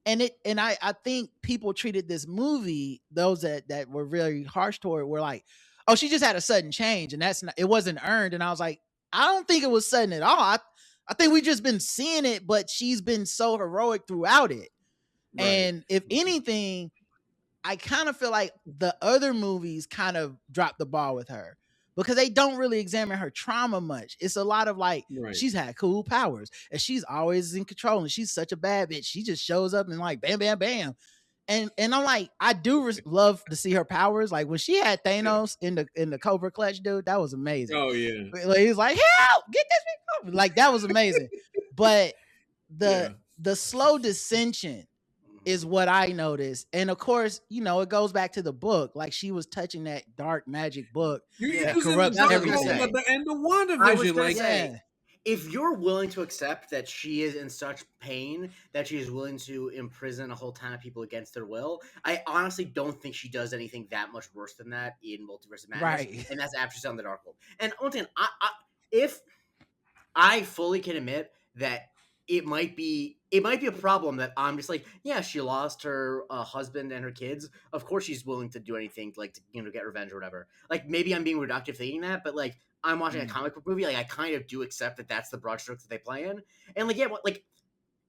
And I think people treated this movie, those that were very harsh toward it, were like, oh, she just had a sudden change and it wasn't earned. And I was like, I don't think it was sudden at all. I think we've just been seeing it, but she's been so heroic throughout it. And if anything, I kind of feel like the other movies kind of dropped the ball with her because they don't really examine her trauma much. It's a lot of like, she's had cool powers and she's always in control and she's such a bad bitch. She just shows up and like, bam, bam, bam. And I'm like, I do love to see her powers. Like when she had Thanos in the Cobra Clutch, dude, that was amazing. Oh yeah, like, he's like, help, get this, like that was amazing. But the slow dissension is what I noticed. And of course, it goes back to the book. Like she was touching that dark magic book You're Yeah, that using the corrupts that's what I was dark gonna hold everything. at say. the end of I was WandaVision. gonna Like, say, Yeah. if you're willing to accept that she is in such pain that she is willing to imprison a whole ton of people against their will, I honestly don't think she does anything that much worse than that in Multiverse of Madness, Right. and that's after she's on the Darkhold. And once again, if I fully can admit that it might be a problem that I'm just like, yeah, she lost her husband and her kids. Of course, she's willing to do anything like to get revenge or whatever. Like maybe I'm being reductive thinking that, but like I'm watching a comic book movie, like I kind of do accept that that's the broad strokes that they play in. And like yeah, what like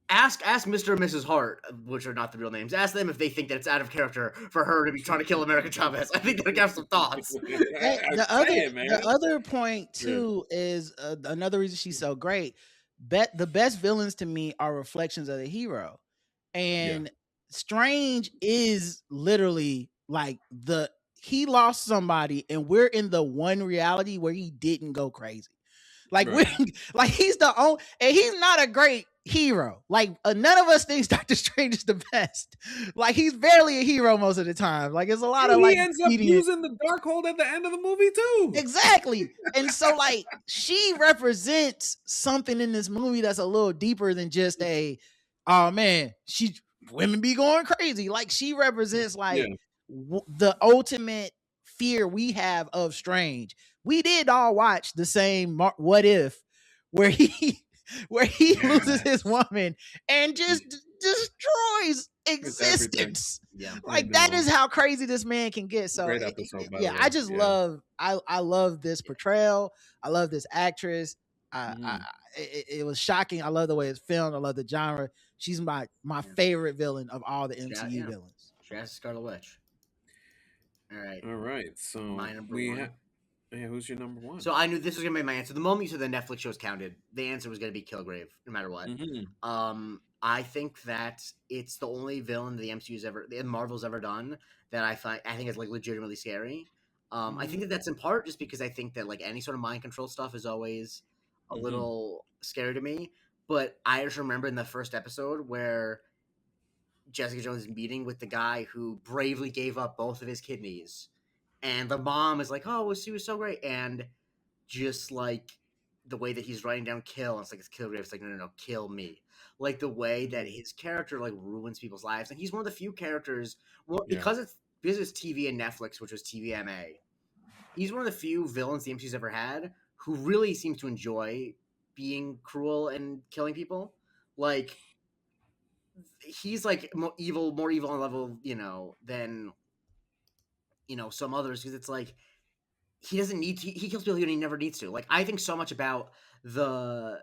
ask Mr. and Mrs. Hart, which are not the real names. Ask them if they think that it's out of character for her to be trying to kill America Chavez. I think they'll have some thoughts. Hey, I'm the other saying, man. the other point Yeah. too is another reason she's so great. The best villains to me are reflections of the hero, and Strange is literally like he lost somebody, and we're in the one reality where he didn't go crazy. Like Right. like he's the only, and he's not a great hero. Like none of us thinks Doctor Strange is the best. Like he's barely a hero most of the time. Like it's a lot of He like ends up using the dark hold at the end of the movie too. Exactly. And so like she represents something in this movie that's a little deeper than just oh man, women be going crazy. Like she represents like the ultimate fear we have of Strange. We did all watch the same What If where he loses his woman and just destroys existence. Yeah. Like that is how crazy this man can get. So Great episode, by yeah, the way. I just love I love this portrayal. I love this actress. It was shocking. I love the way it's filmed. I love the genre. She's my favorite villain of all the MCU villains. She has Scarlet Witch. All right. So my number one. Who's your number one? So I knew this was gonna be my answer. The moment you said the Netflix shows counted, the answer was gonna be Kilgrave, no matter what. I think that it's the only villain the MCU's Marvel's ever done that I think is like legitimately scary. I think that that's in part just because I think that like any sort of mind control stuff is always a little scary to me. But I just remember in the first episode where Jessica Jones is meeting with the guy who bravely gave up both of his kidneys, and the mom is like, "Oh, she was so great," and just like the way that he's writing down "kill," and it's like it's Kilgrave. It's like no, kill me. Like the way that his character like ruins people's lives, and he's one of the few characters. Well, because it's TV and Netflix, which was TVMA. He's one of the few villains the MCU's ever had who really seems to enjoy being cruel and killing people. Like he's like more evil on level, than some others, because it's like he doesn't need to. He kills people he never needs to. Like I think so much about the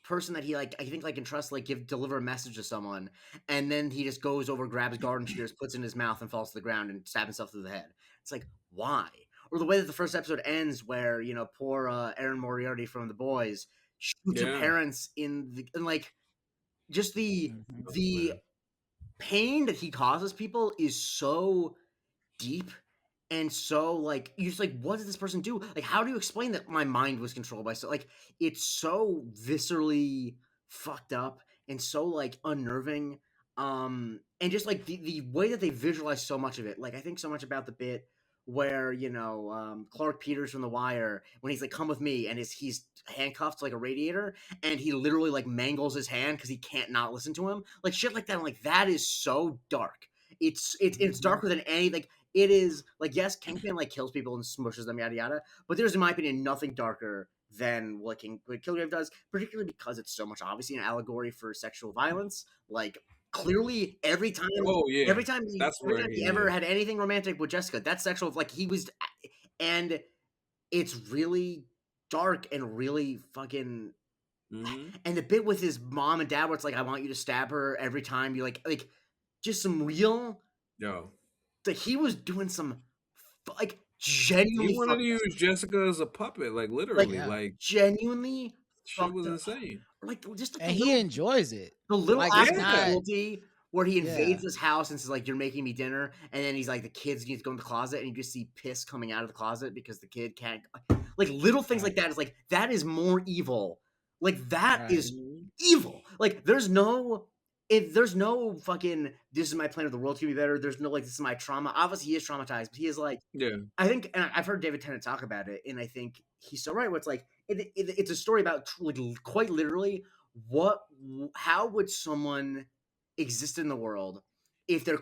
person that he I think can trust, deliver a message to someone, and then he just goes over, grabs garden shears, puts it in his mouth, and falls to the ground and stabs himself through the head. It's like, why? Or the way that the first episode ends, where poor Aaron Moriarty from The Boys shoots her parents in like just the pain that he causes people is so deep. And so, you're just like, what did this person do? Like, how do you explain that my mind was controlled by it's so viscerally fucked up and so, unnerving. And just, the way that they visualize so much of it. Like, I think so much about the bit where, Clark Peters from The Wire, when he's like, come with me, and he's handcuffed to, a radiator, and he literally, mangles his hand because he can't not listen to him. Like, shit like that. I'm like, that is so dark. It's darker than any, it is yes, Kingpin kills people and smushes them, yada yada. But there's, in my opinion, nothing darker than what Kilgrave does, particularly because it's so much obviously an allegory for sexual violence. Clearly, every time he ever had anything romantic with Jessica, that's sexual. He was, and it's really dark and really fucking. And the bit with his mom and dad, where it's I want you to stab her every time you just some real. He was doing some genuinely. He wanted to use Jessica as a puppet, literally, genuinely. Shit was insane. And he enjoys it. The little act of cruelty where he invades his house and says you're making me dinner, and then he's the kids need to go in the closet, and you just see piss coming out of the closet because the kid can't. Little things like that is that is more evil. That is evil. There's no. if there's no fucking this is my plan of the world to be better. There's no like this is my trauma. Obviously, he is traumatized, but he is like Yeah. I think, and I've heard David Tennant talk about it, and I think he's so right. Where it's like it's a story about like quite literally how would someone exist in the world if they're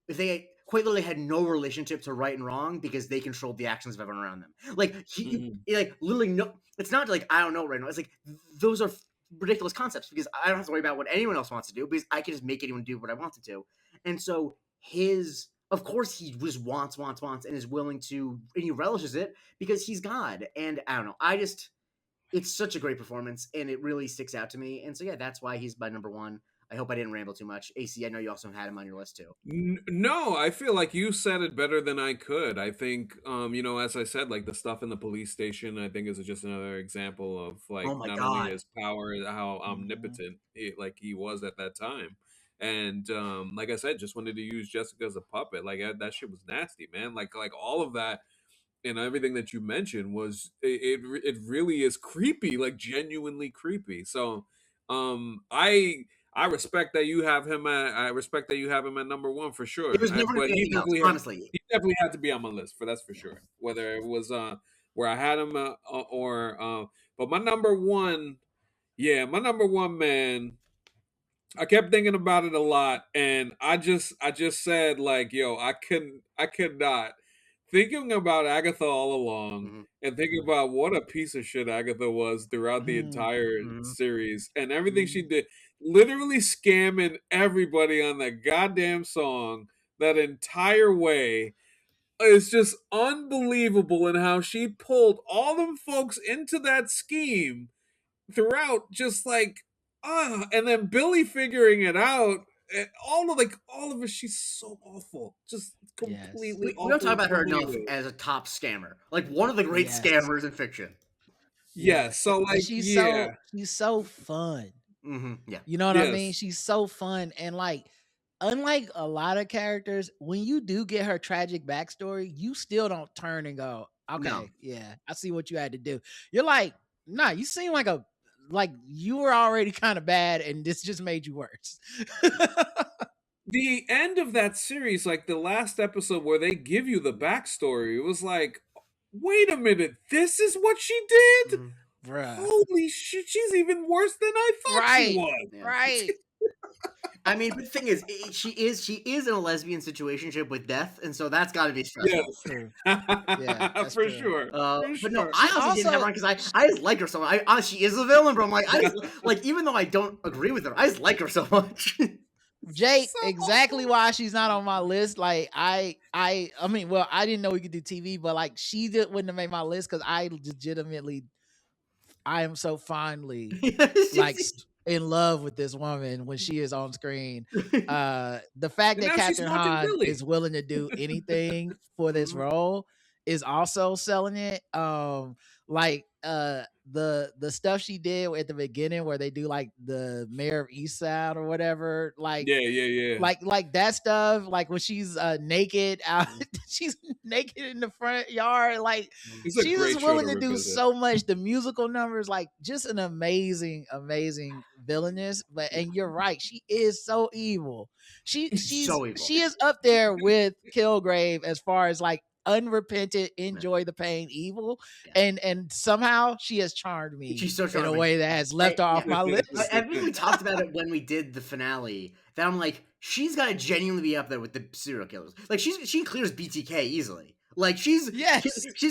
if they quite literally had no relationship to right and wrong because they controlled the actions of everyone around them. Like like literally no. It's not like I don't know right now. It's like those are ridiculous concepts because I don't have to worry about what anyone else wants to do because I can just make anyone do what I want to do. And so of course he just wants and is willing to and he relishes it because he's God. And I don't know. It's such a great performance and it really sticks out to me. And so yeah, that's why he's my number one. I hope I didn't ramble too much. AC, I know you also had him on your list too. No, I feel like you said it better than I could. I think, as I said, like the stuff in the police station, I think is just another example of like Oh my not only God. his power, how omnipotent he was at that time. And like I said, just wanted to use Jessica as a puppet. Like that shit was nasty, man. Like all of that and everything that you mentioned it really is creepy, like genuinely creepy. So I respect that you have him at number one for sure. It was never gonna But be anything else, honestly. he definitely had to be on my list for that's for sure. Whether it was where I had him or but my number one, my number one man. I kept thinking about it a lot, and I just said like, yo, I could not thinking about Agatha all along, Mm-hmm. and thinking about what a piece of shit Agatha was throughout the entire Mm-hmm. series, and everything she did, literally scamming everybody on that goddamn song that entire way. It's just unbelievable in how she pulled all them folks into that scheme throughout, just like and then Billy figuring it out. All of it, she's so awful, just Yes. completely We don't talk awful in about so her many enough ways. as a top scammer. Like one of the great Yes. scammers in fiction. Yeah, Yes. so And like, she's so fun. Mm-hmm. Yeah. You know what I mean? yes, She's so fun. And like, unlike a lot of characters, when you do get her tragic backstory, you still don't turn and go, No. okay, yeah, I see what you had to do. You're like, nah, you seem like you were already kind of bad and this just made you worse. the end of that series, like the last episode where they give you the backstory, it was like, wait a minute, this is what she did. Mm-hmm. Bruh. Holy shit, she's even worse than I thought she Right. was. Yeah. Right. I mean, but the thing is, she is in a lesbian situationship with death, and so that's got to be stressful. Yes, True. Yeah, that's for true. sure. For But no, sure. I She honestly didn't have her also because I just like her so much. Honestly, she is a villain, but I'm like, like even though I don't agree with her, I just like her so much. Jake, So exactly awful. why she's not on my list. Like I mean, well, I didn't know we could do TV, but like wouldn't have made my list because I am so fondly like in love with this woman when she is on screen. The fact And that now she's Catherine fucking Hahn Billy. is willing to do anything for this Mhm. role is also selling it. Like the stuff she did at the beginning where they do like the Mayor of Eastside or whatever, Yeah. like that stuff, like when she's naked out, she's naked in the front yard, like It's a she's great just show willing to to do revisit. so much. The musical numbers, like just an amazing villainous. But and you're right, she is so evil. So evil. She is up there with Kilgrave as far as like unrepentant, enjoy the pain, evil, Yeah. and somehow she has charmed me She's so in a charming. way that has left her off my list. I think we talked about it when we did the finale. That I'm like, she's got to genuinely be up there with the serial killers. Like she clears BTK easily. Like she's Yes,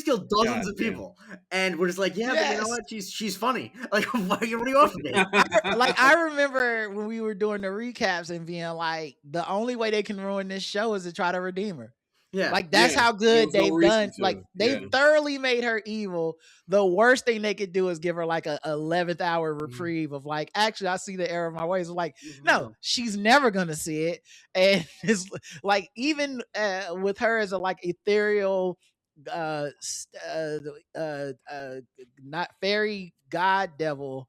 killed dozens God of damn. people, and we're just like, yeah, but you know yes. what? She's funny. Like, what do you want from me? I remember when we were doing the recaps and being like, the only way they can ruin this show is to try to redeem her. Yeah, Like Yeah, that's how there good was no they've reason done. Like to. they Yeah. thoroughly made her evil. The worst thing they could do is give her like a 11th hour reprieve of like, actually, I see the error of my ways. Like, no, she's never gonna see it. And it's like even with her as a like ethereal, not fairy god devil,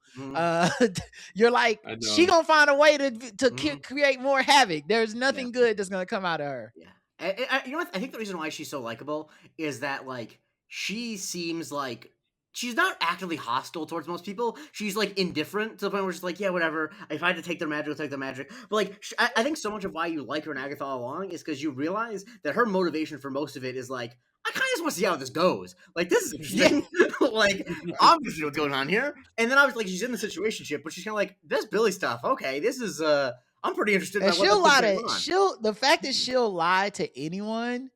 you're like, I she know. gonna find a way to create more havoc. There's nothing Yeah. good that's gonna come out of her. Yeah. You know what? I think the reason why she's so likable is that like she seems like she's not actively hostile towards most people. She's like indifferent to the point where she's like, yeah, whatever. If I had to take their magic, I'll take their magic. But like, I think so much of why you like her and Agatha all along is because you realize that her motivation for most of it is like, I kind of just want to see how this goes. Like, this is interesting. Like, I'm interested in what's going on here. And then I was like, she's in the situationship, but she's kind of like, this Billy stuff. Okay, this is I'm pretty interested. And in the fact that she'll lie to anyone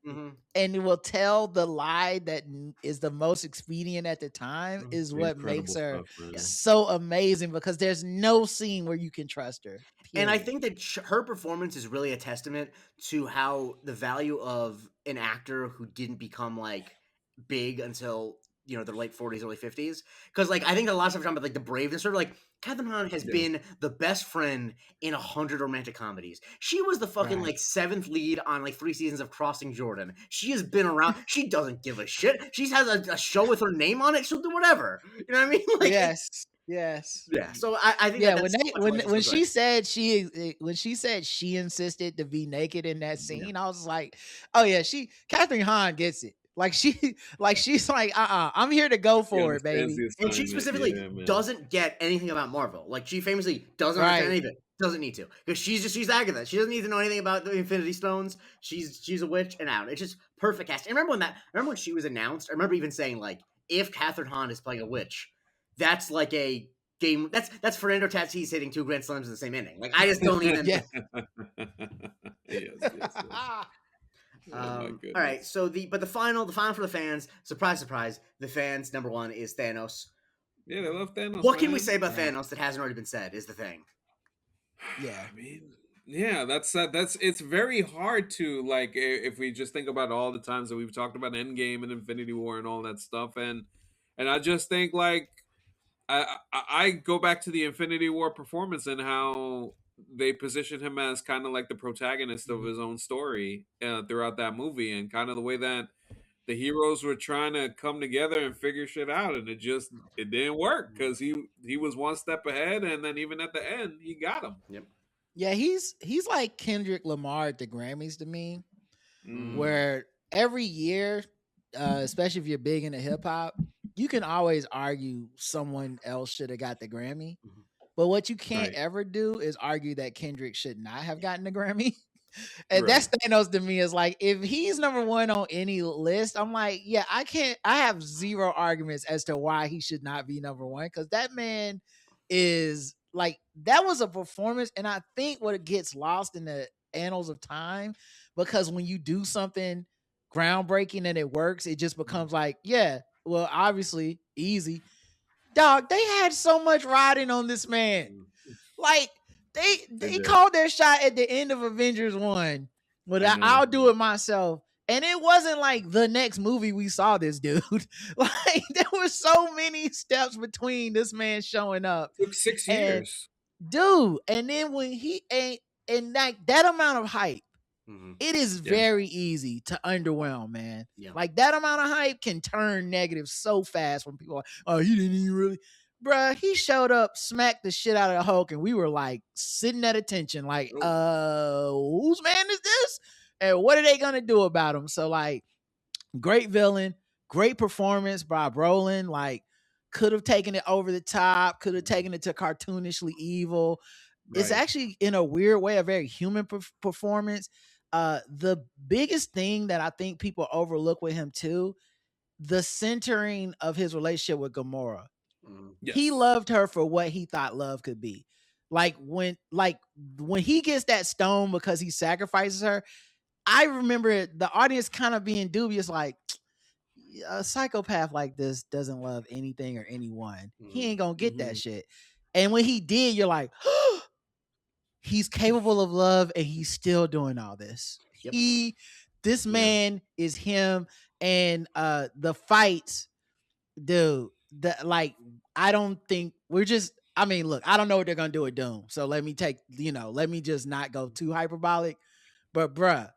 and will tell the lie that is the most expedient at the time is what makes her so amazing, because there's no scene where you can trust her. And I think that her performance is really a testament to how the value of an actor who didn't become like big until their late 40s, early 50s. Because like I think a lot of stuff talking about like the braveness, sort of like Kathryn Hahn has been the best friend in 100 romantic comedies. She was the fucking like 7th lead on like 3 seasons of Crossing Jordan. She has been around. She doesn't give a shit. She has a show with her name on it. She'll do whatever. You know what I mean? Like, yes. Yeah. So I think when she said she insisted to be naked in that scene, I was like, oh yeah, Kathryn Hahn gets it. Like she's like, I'm here to go for it, baby. And she specifically doesn't get anything about Marvel. Like she famously doesn't understand any of it. Doesn't need to, because she's Agatha. She doesn't need to know anything about the Infinity Stones. She's a witch and out. It's just perfect casting. And remember when she was announced? I remember even saying like, if Kathryn Hahn is playing a witch, that's like a game. That's Fernando Tatis hitting 2 grand slams in the same inning. Like I just don't even. yes. All right, so the final for the fans, surprise, the fans number 1 is Thanos. Yeah, they love Thanos. What can we say about Thanos that hasn't already been said? Is the thing. Yeah, I mean, that's it's very hard to like if we just think about all the times that we've talked about Endgame and Infinity War and all that stuff, and I just think like I go back to the Infinity War performance and how they position him as kind of like the protagonist of his own story throughout that movie, and kind of the way that the heroes were trying to come together and figure shit out, and it didn't work because he was one step ahead, and then even at the end he got him. Yep. Yeah, he's like Kendrick Lamar at the Grammys to me, where every year, especially if you're big into hip hop, you can always argue someone else should have got the Grammy. But what you can't ever do is argue that Kendrick should not have gotten the Grammy. And that's Thanos to me. Is like, if he's number 1 on any list, I'm like, yeah, I have zero arguments as to why he should not be number 1, because that man is like, that was a performance. And I think what gets lost in the annals of time, because when you do something groundbreaking and it works, it just becomes like, yeah, well, obviously easy. Dog, they had so much riding on this man. Like, they called their shot at the end of Avengers 1. But I'll do it myself. And it wasn't like the next movie we saw this dude. Like, there were so many steps between this man showing up. It took 6 years. Dude, and then when he ain't, and like that amount of hype, it is very easy to underwhelm, man. Yeah. Like that amount of hype can turn negative so fast when people are like, oh, he didn't even really. Bruh, he showed up, smacked the shit out of the Hulk, and we were like sitting at attention, like, whose man is this? And what are they gonna do about him? So, like, great villain, great performance by Brolin. Like, could have taken it over the top, could have taken it to cartoonishly evil. It's actually, in a weird way, a very human performance. The biggest thing that I think people overlook with him too, the centering of his relationship with Gamora. Yes. He loved her for what he thought love could be. Like when he gets that stone because he sacrifices her, I remember the audience kind of being dubious, like, a psychopath like this doesn't love anything or anyone. He ain't gonna get that shit. And when he did, you're like, he's capable of love and he's still doing all this. Yep. This man is him. And the fights, dude, I don't think I mean, look, I don't know what they're gonna do with Doom. So let me just not go too hyperbolic. But bruh,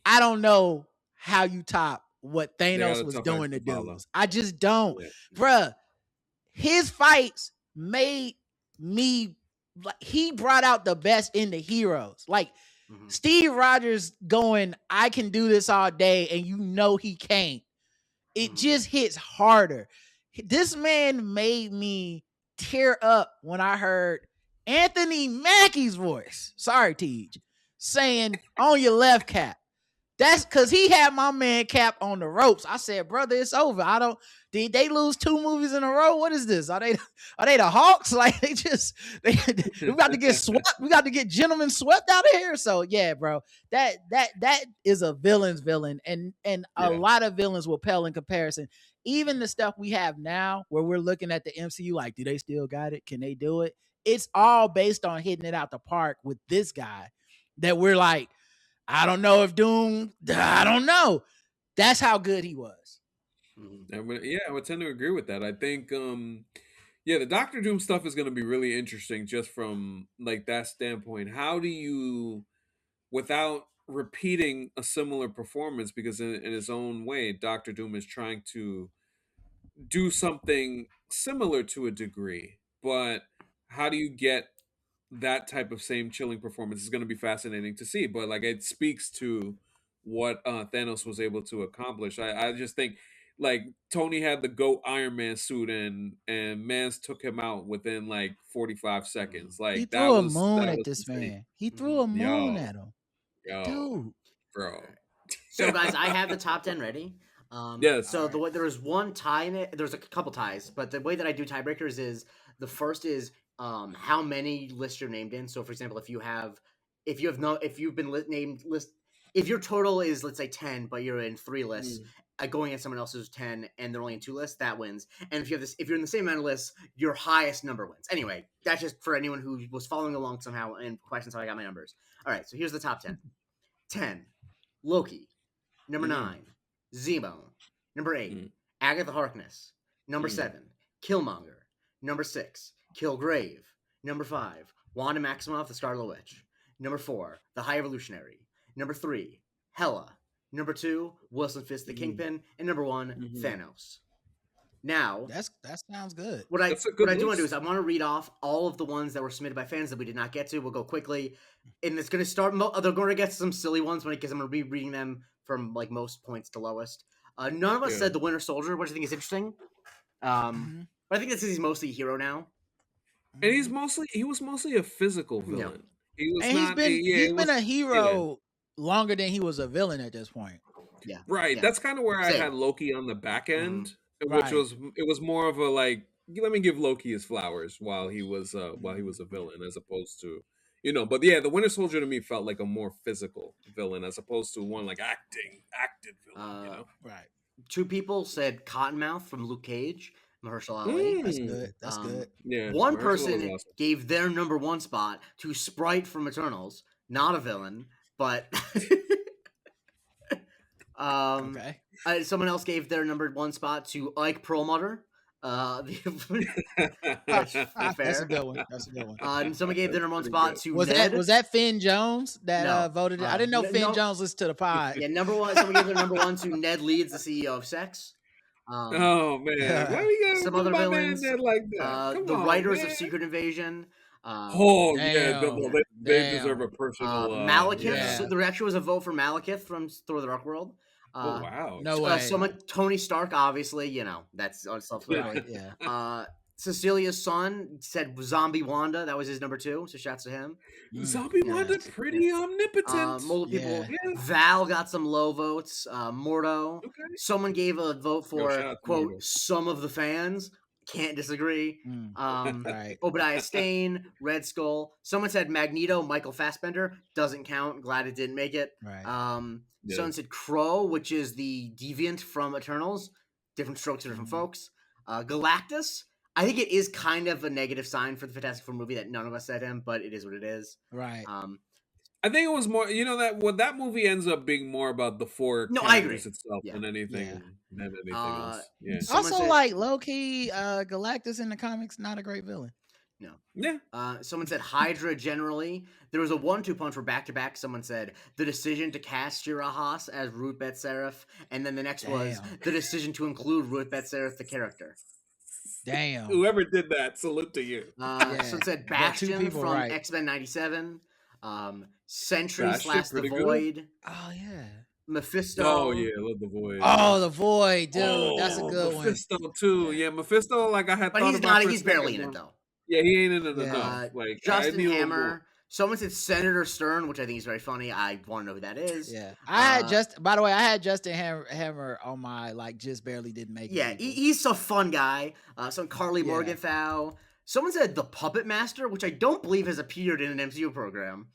I don't know how you top what Thanos was doing to dudes. I just don't. Yeah. Bruh, his fights made me, like, he brought out the best in the heroes. Like, Steve Rogers going, I can do this all day, and you know he can't. It just hits harder. This man made me tear up when I heard Anthony Mackie's voice. Sorry, Tej, saying on your left, Cap. That's because he had my man Cap on the ropes. I said, brother, it's over. I don't. Did they lose 2 movies in a row? What is this? Are they the Hawks? Like we got to get swept. We got to get gentlemen swept out of here. So yeah, bro, that is a villain's villain, and a lot of villains will pale in comparison. Even the stuff we have now, where we're looking at the MCU, like, do they still got it? Can they do it? It's all based on hitting it out the park with this guy. That we're like, I don't know if Doom. I don't know. That's how good he was. I would tend to agree with that. I think, the Doctor Doom stuff is going to be really interesting just from like that standpoint. How do you, without repeating a similar performance, because in his own way, Doctor Doom is trying to do something similar to a degree, but how do you get that type of same chilling performance? Is going to be fascinating to see, but like it speaks to what Thanos was able to accomplish. I just think like Tony had the GOAT Iron Man suit and Mans took him out within like 45 seconds. Like he threw a moon at this man. He threw a moon at him. Dude, bro. So guys, I have the top 10 ready. Yes. So the way there was one tie in it, there's a couple ties, but the way that I do tiebreakers is the first is how many lists you're named in. So for example, if you've been named list, if your total is, let's say 10, but you're in 3 lists, going against someone else's 10 and they're only in 2 lists, that wins. And if you're in the same amount of lists, your highest number wins. Anyway, that's just for anyone who was following along somehow and questions how I got my numbers. All right, so here's the top 10. 10, Loki. Number 9, Zemo. Number 8, Agatha Harkness. Number 7, Killmonger. Number 6, Kilgrave. Number 5, Wanda Maximoff, the Scarlet Witch. Number 4, the High Evolutionary. Number 3, Hela. Number 2, Wilson Fisk, the Kingpin. And number 1, Thanos. Now, that sounds good. What I do want to do is I want to read off all of the ones that were submitted by fans that we did not get to. We'll go quickly, and it's going to start. They're going to get some silly ones because I'm going to be reading them from like most points to lowest. None of us said the Winter Soldier, which I think is interesting. But I think that's because he's mostly a hero now, and he was mostly a physical villain. Yeah. He's been a hero longer than he was a villain at this point. Yeah, right. Yeah. That's kind of where I had Loki on the back end. Which was more of a like, let me give Loki his flowers while he was a villain, as opposed to, but the Winter Soldier to me felt like a more physical villain as opposed to one like acted villain. Right. 2 people said Cottonmouth from Luke Cage, Mahershala Ali. That's good. Yeah. One person gave their number 1 spot to Sprite from Eternals, not a villain, but okay. Someone else gave their number 1 spot to Ike Perlmutter. That's a good one. Someone gave their number 1 spot to Ned. Was that Finn Jones that voted? I didn't know Finn Jones listened to the pod. Yeah, number 1. Someone gave their number 1 to Ned Leeds, the CEO of Sex. Oh man, why we got some other villains like that? The writers of Secret Invasion. They deserve a personal. Malekith. Yeah. So there actually was a vote for Malekith from Thor: The Dark World. Wow! No way. Someone, Tony Stark, obviously, that's self-fulfilling. Yeah. Cecilia's son said Zombie Wanda. That was his number 2. So shouts to him. Zombie Wanda, pretty omnipotent. Multiple people. Yeah. Val got some low votes. Mordo. Okay. Someone gave a vote for quote some of the fans. Can't disagree. Right. Obadiah Stane, Red Skull. Someone said Magneto, Michael Fassbender. Doesn't count. Glad it didn't make it. Right. Someone said Crow, which is the deviant from Eternals. Different strokes for different folks. Galactus. I think it is kind of a negative sign for the Fantastic Four movie that none of us said him, but it is what it is. Right. I think it was more, that movie ends up being more about the 4 characters itself than anything else. Yeah. Also, like low-key, Galactus in the comics, not a great villain. No. Yeah. Someone said Hydra generally. There was a 1-2 punch for back-to-back. Someone said the decision to cast Shira Haas as Ruth Bet-Seraph, and then the next was the decision to include Ruth Bet-Seraph, the character. Damn. Whoever did that, salute to you. Someone said Bastion from X-Men 97. Sentry / The Void. Oh, yeah. Mephisto. Oh yeah, I love the Void. Oh, the Void, dude. That's a Oh, good Mephisto too. Yeah, Mephisto. Like I had But thought he's about not. for a He's barely in second. it though. Yeah, he ain't in it Yeah. enough. Like I Justin need a little more. Hammer. Someone said Senator Stern, which I think is very funny. I want to know who that is. Yeah, I had by the way, I had Justin Hammer on my like just barely didn't make it. Yeah, people. he's a fun guy. Some Carly Morgenthau. Someone said the Puppet Master, which I don't believe has appeared in an MCU program.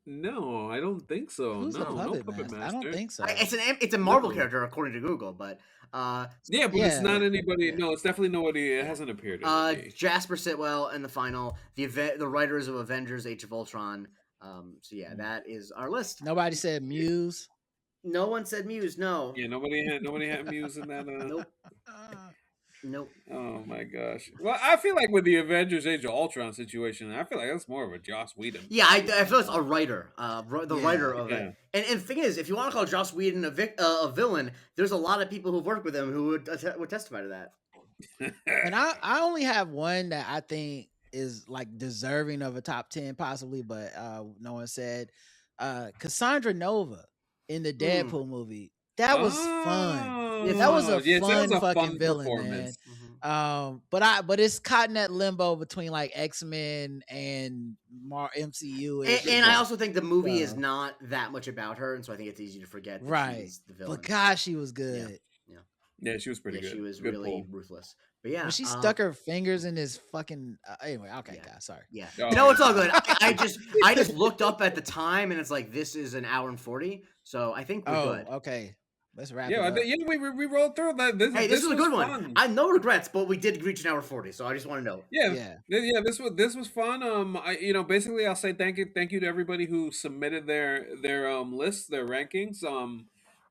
No, I don't think so. Who's no, the no Puppet Puppet Master? Master. I don't think so. It's a Marvel character according to Google, but yeah, but it's not anybody. Yeah. No, it's definitely nobody. It hasn't appeared. In Jasper Sitwell in the final. The writers of Avengers: Age of Ultron. So yeah, that is our list. Nobody said Muse. No one said Muse. No. Yeah, nobody had Muse in that. Nope. Nope. Oh my gosh. Well, I feel like with the Avengers Age of Ultron situation, I feel like that's more of a Joss Whedon. Yeah, I feel it's a writer, writer of it. And the thing is, if you want to call Joss Whedon a villain, there's a lot of people who've worked with him who would testify to that. And I only have one that I think is like deserving of a top 10 possibly, but no one said Cassandra Nova in the Deadpool movie. That was fun. That was a fun fucking villain, man. But it's caught in that limbo between like X-Men and MCU. And I also think the movie is not that much about her, and so I think it's easy to forget that she's the villain. But gosh, she was good. Yeah, she was pretty good. She was good really ruthless. But yeah, when she stuck her fingers in his fucking. Anyway, okay, guys, sorry. Yeah, no, it's all good. I just looked up at the time, and it's like this is an hour and 40, so I think we're good. Okay. Let's wrap it up. We rolled through that. This was a good one. I no regrets, but we did reach an hour 40, so I just want to know. Yeah. This was fun. Basically, I'll say thank you to everybody who submitted their lists, their rankings.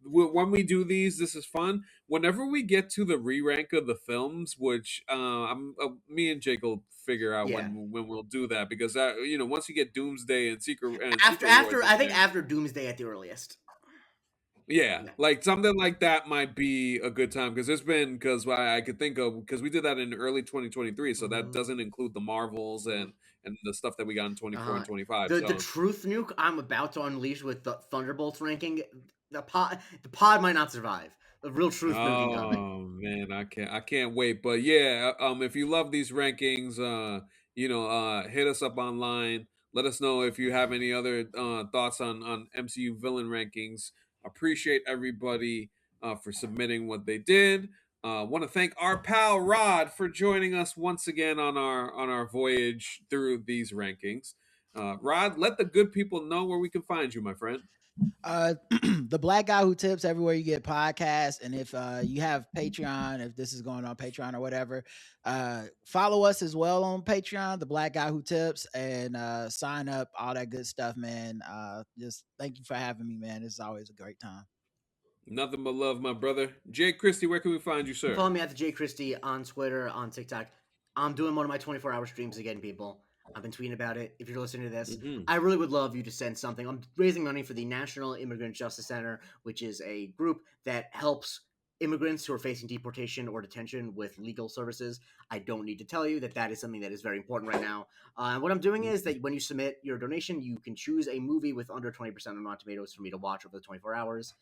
When we do these, this is fun. Whenever we get to the re-rank of the films, which me and Jake will figure out when we'll do that, because once you get Doomsday and Secret after Doomsday at the earliest. Yeah, like something like that might be a good time because I could think of because we did that in early 2023, so that doesn't include the Marvels and the stuff that we got in 24 and 25. The truth nuke I'm about to unleash with the Thunderbolts ranking, the pod might not survive. The real truth nuke coming. Oh man, I can't wait. But yeah, if you love these rankings, hit us up online. Let us know if you have any other thoughts on MCU villain rankings. Appreciate everybody for submitting what they did. Want to thank our pal Rod for joining us once again on our voyage through these rankings. Rod, let the good people know where we can find you, my friend. The Black Guy Who Tips everywhere you get podcasts, and if you have Patreon, if this is going on Patreon or whatever, follow us as well on Patreon, The Black Guy Who Tips, and sign up, all that good stuff, man. Just thank you for having me, man. It's always a great time. Nothing but love, my brother. Jake Christie, where can we find you, sir? Follow me at the Jake Christie on Twitter, on TikTok. I'm doing one of my 24-hour streams again, people. I've been tweeting about it. If you're listening to this, I really would love you to send something. I'm raising money for the National Immigrant Justice Center, which is a group that helps immigrants who are facing deportation or detention with legal services. I don't need to tell you that is something that is very important right now. What I'm doing is that when you submit your donation, you can choose a movie with under 20% on Rotten Tomatoes for me to watch over the 24 hours.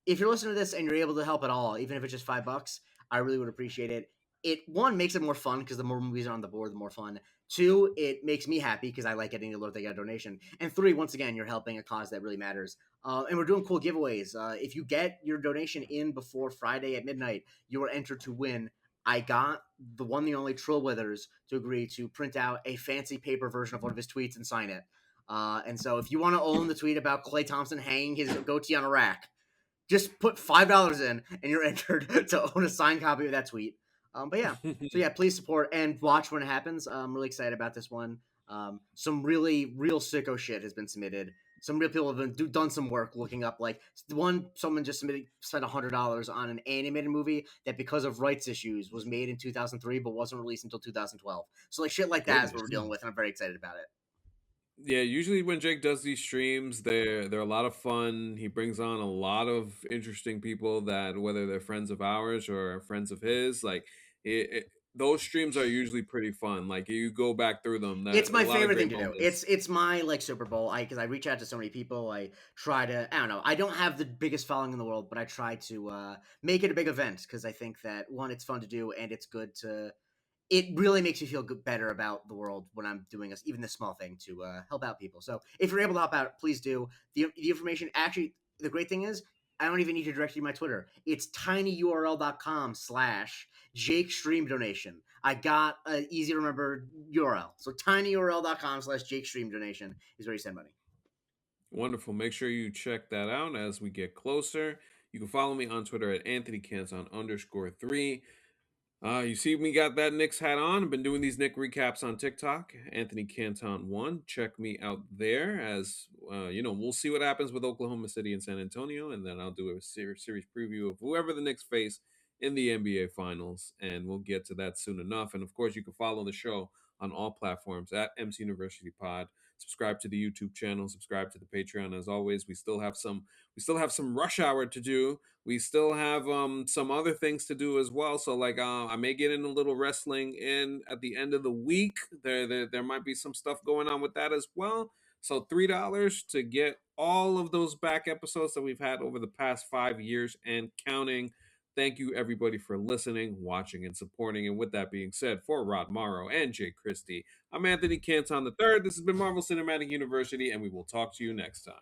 If you're listening to this and you're able to help at all, even if it's just $5, I really would appreciate it. It, one, makes it more fun because the more movies are on the board, the more fun. Two, it makes me happy because I like getting the alert they got a donation. And three, once again, you're helping a cause that really matters. And we're doing cool giveaways. If you get your donation in before Friday at midnight, you are entered to win. I got the one, the only Trill Withers to agree to print out a fancy paper version of one of his tweets and sign it. And so if you want to own the tweet about Klay Thompson hanging his goatee on a rack, just put $5 in and you're entered to own a signed copy of that tweet. But yeah, so yeah, please support and watch when it happens. I'm really excited about this one. Some really real sicko shit has been submitted. Some real people have done some work looking up. Like someone just spent $100 on an animated movie that because of rights issues was made in 2003 but wasn't released until 2012. So like shit like that is what we're dealing with, and I'm very excited about it. Yeah, usually when Jake does these streams, they're a lot of fun. He brings on a lot of interesting people that whether they're friends of ours or friends of his, like those streams are usually pretty fun. Like you go back through them. It's A my lot of favorite great thing to do. moments. It's my like Super Bowl. Because I reach out to so many people. I try to. I don't know. I don't have the biggest following in the world, but I try to make it a big event because I think that one, it's fun to do, and it's good to. It really makes me feel good, better about the world when I'm doing even this small thing to help out people. So if you're able to help out, please do. The information, actually, the great thing is, I don't even need to direct you to my Twitter. It's tinyurl.com/Jake Stream donation. I got an easy to remember URL. So tinyurl.com/Jake Stream donation is where you send money. Wonderful. Make sure you check that out as we get closer. You can follow me on Twitter at AnthonyCanton_3. You see me got that Knicks hat on. I've been doing these Knick recaps on TikTok, Anthony Canton 1. Check me out there as, we'll see what happens with Oklahoma City and San Antonio, and then I'll do a series preview of whoever the Knicks face in the NBA Finals, and we'll get to that soon enough. And, of course, you can follow the show on all platforms at MC University Pod. Subscribe to the YouTube channel, subscribe to the Patreon. As always, we still have some rush hour to do. We still have some other things to do as well. So like I may get in a little wrestling in at the end of the week. There might be some stuff going on with that as well. So $3 to get all of those back episodes that we've had over the past 5 years and counting. Thank you everybody for listening, watching, and supporting. And with that being said, for Rod Morrow and Jay Christie, I'm Anthony Canton III. This has been Marvel Cinematic University, and we will talk to you next time.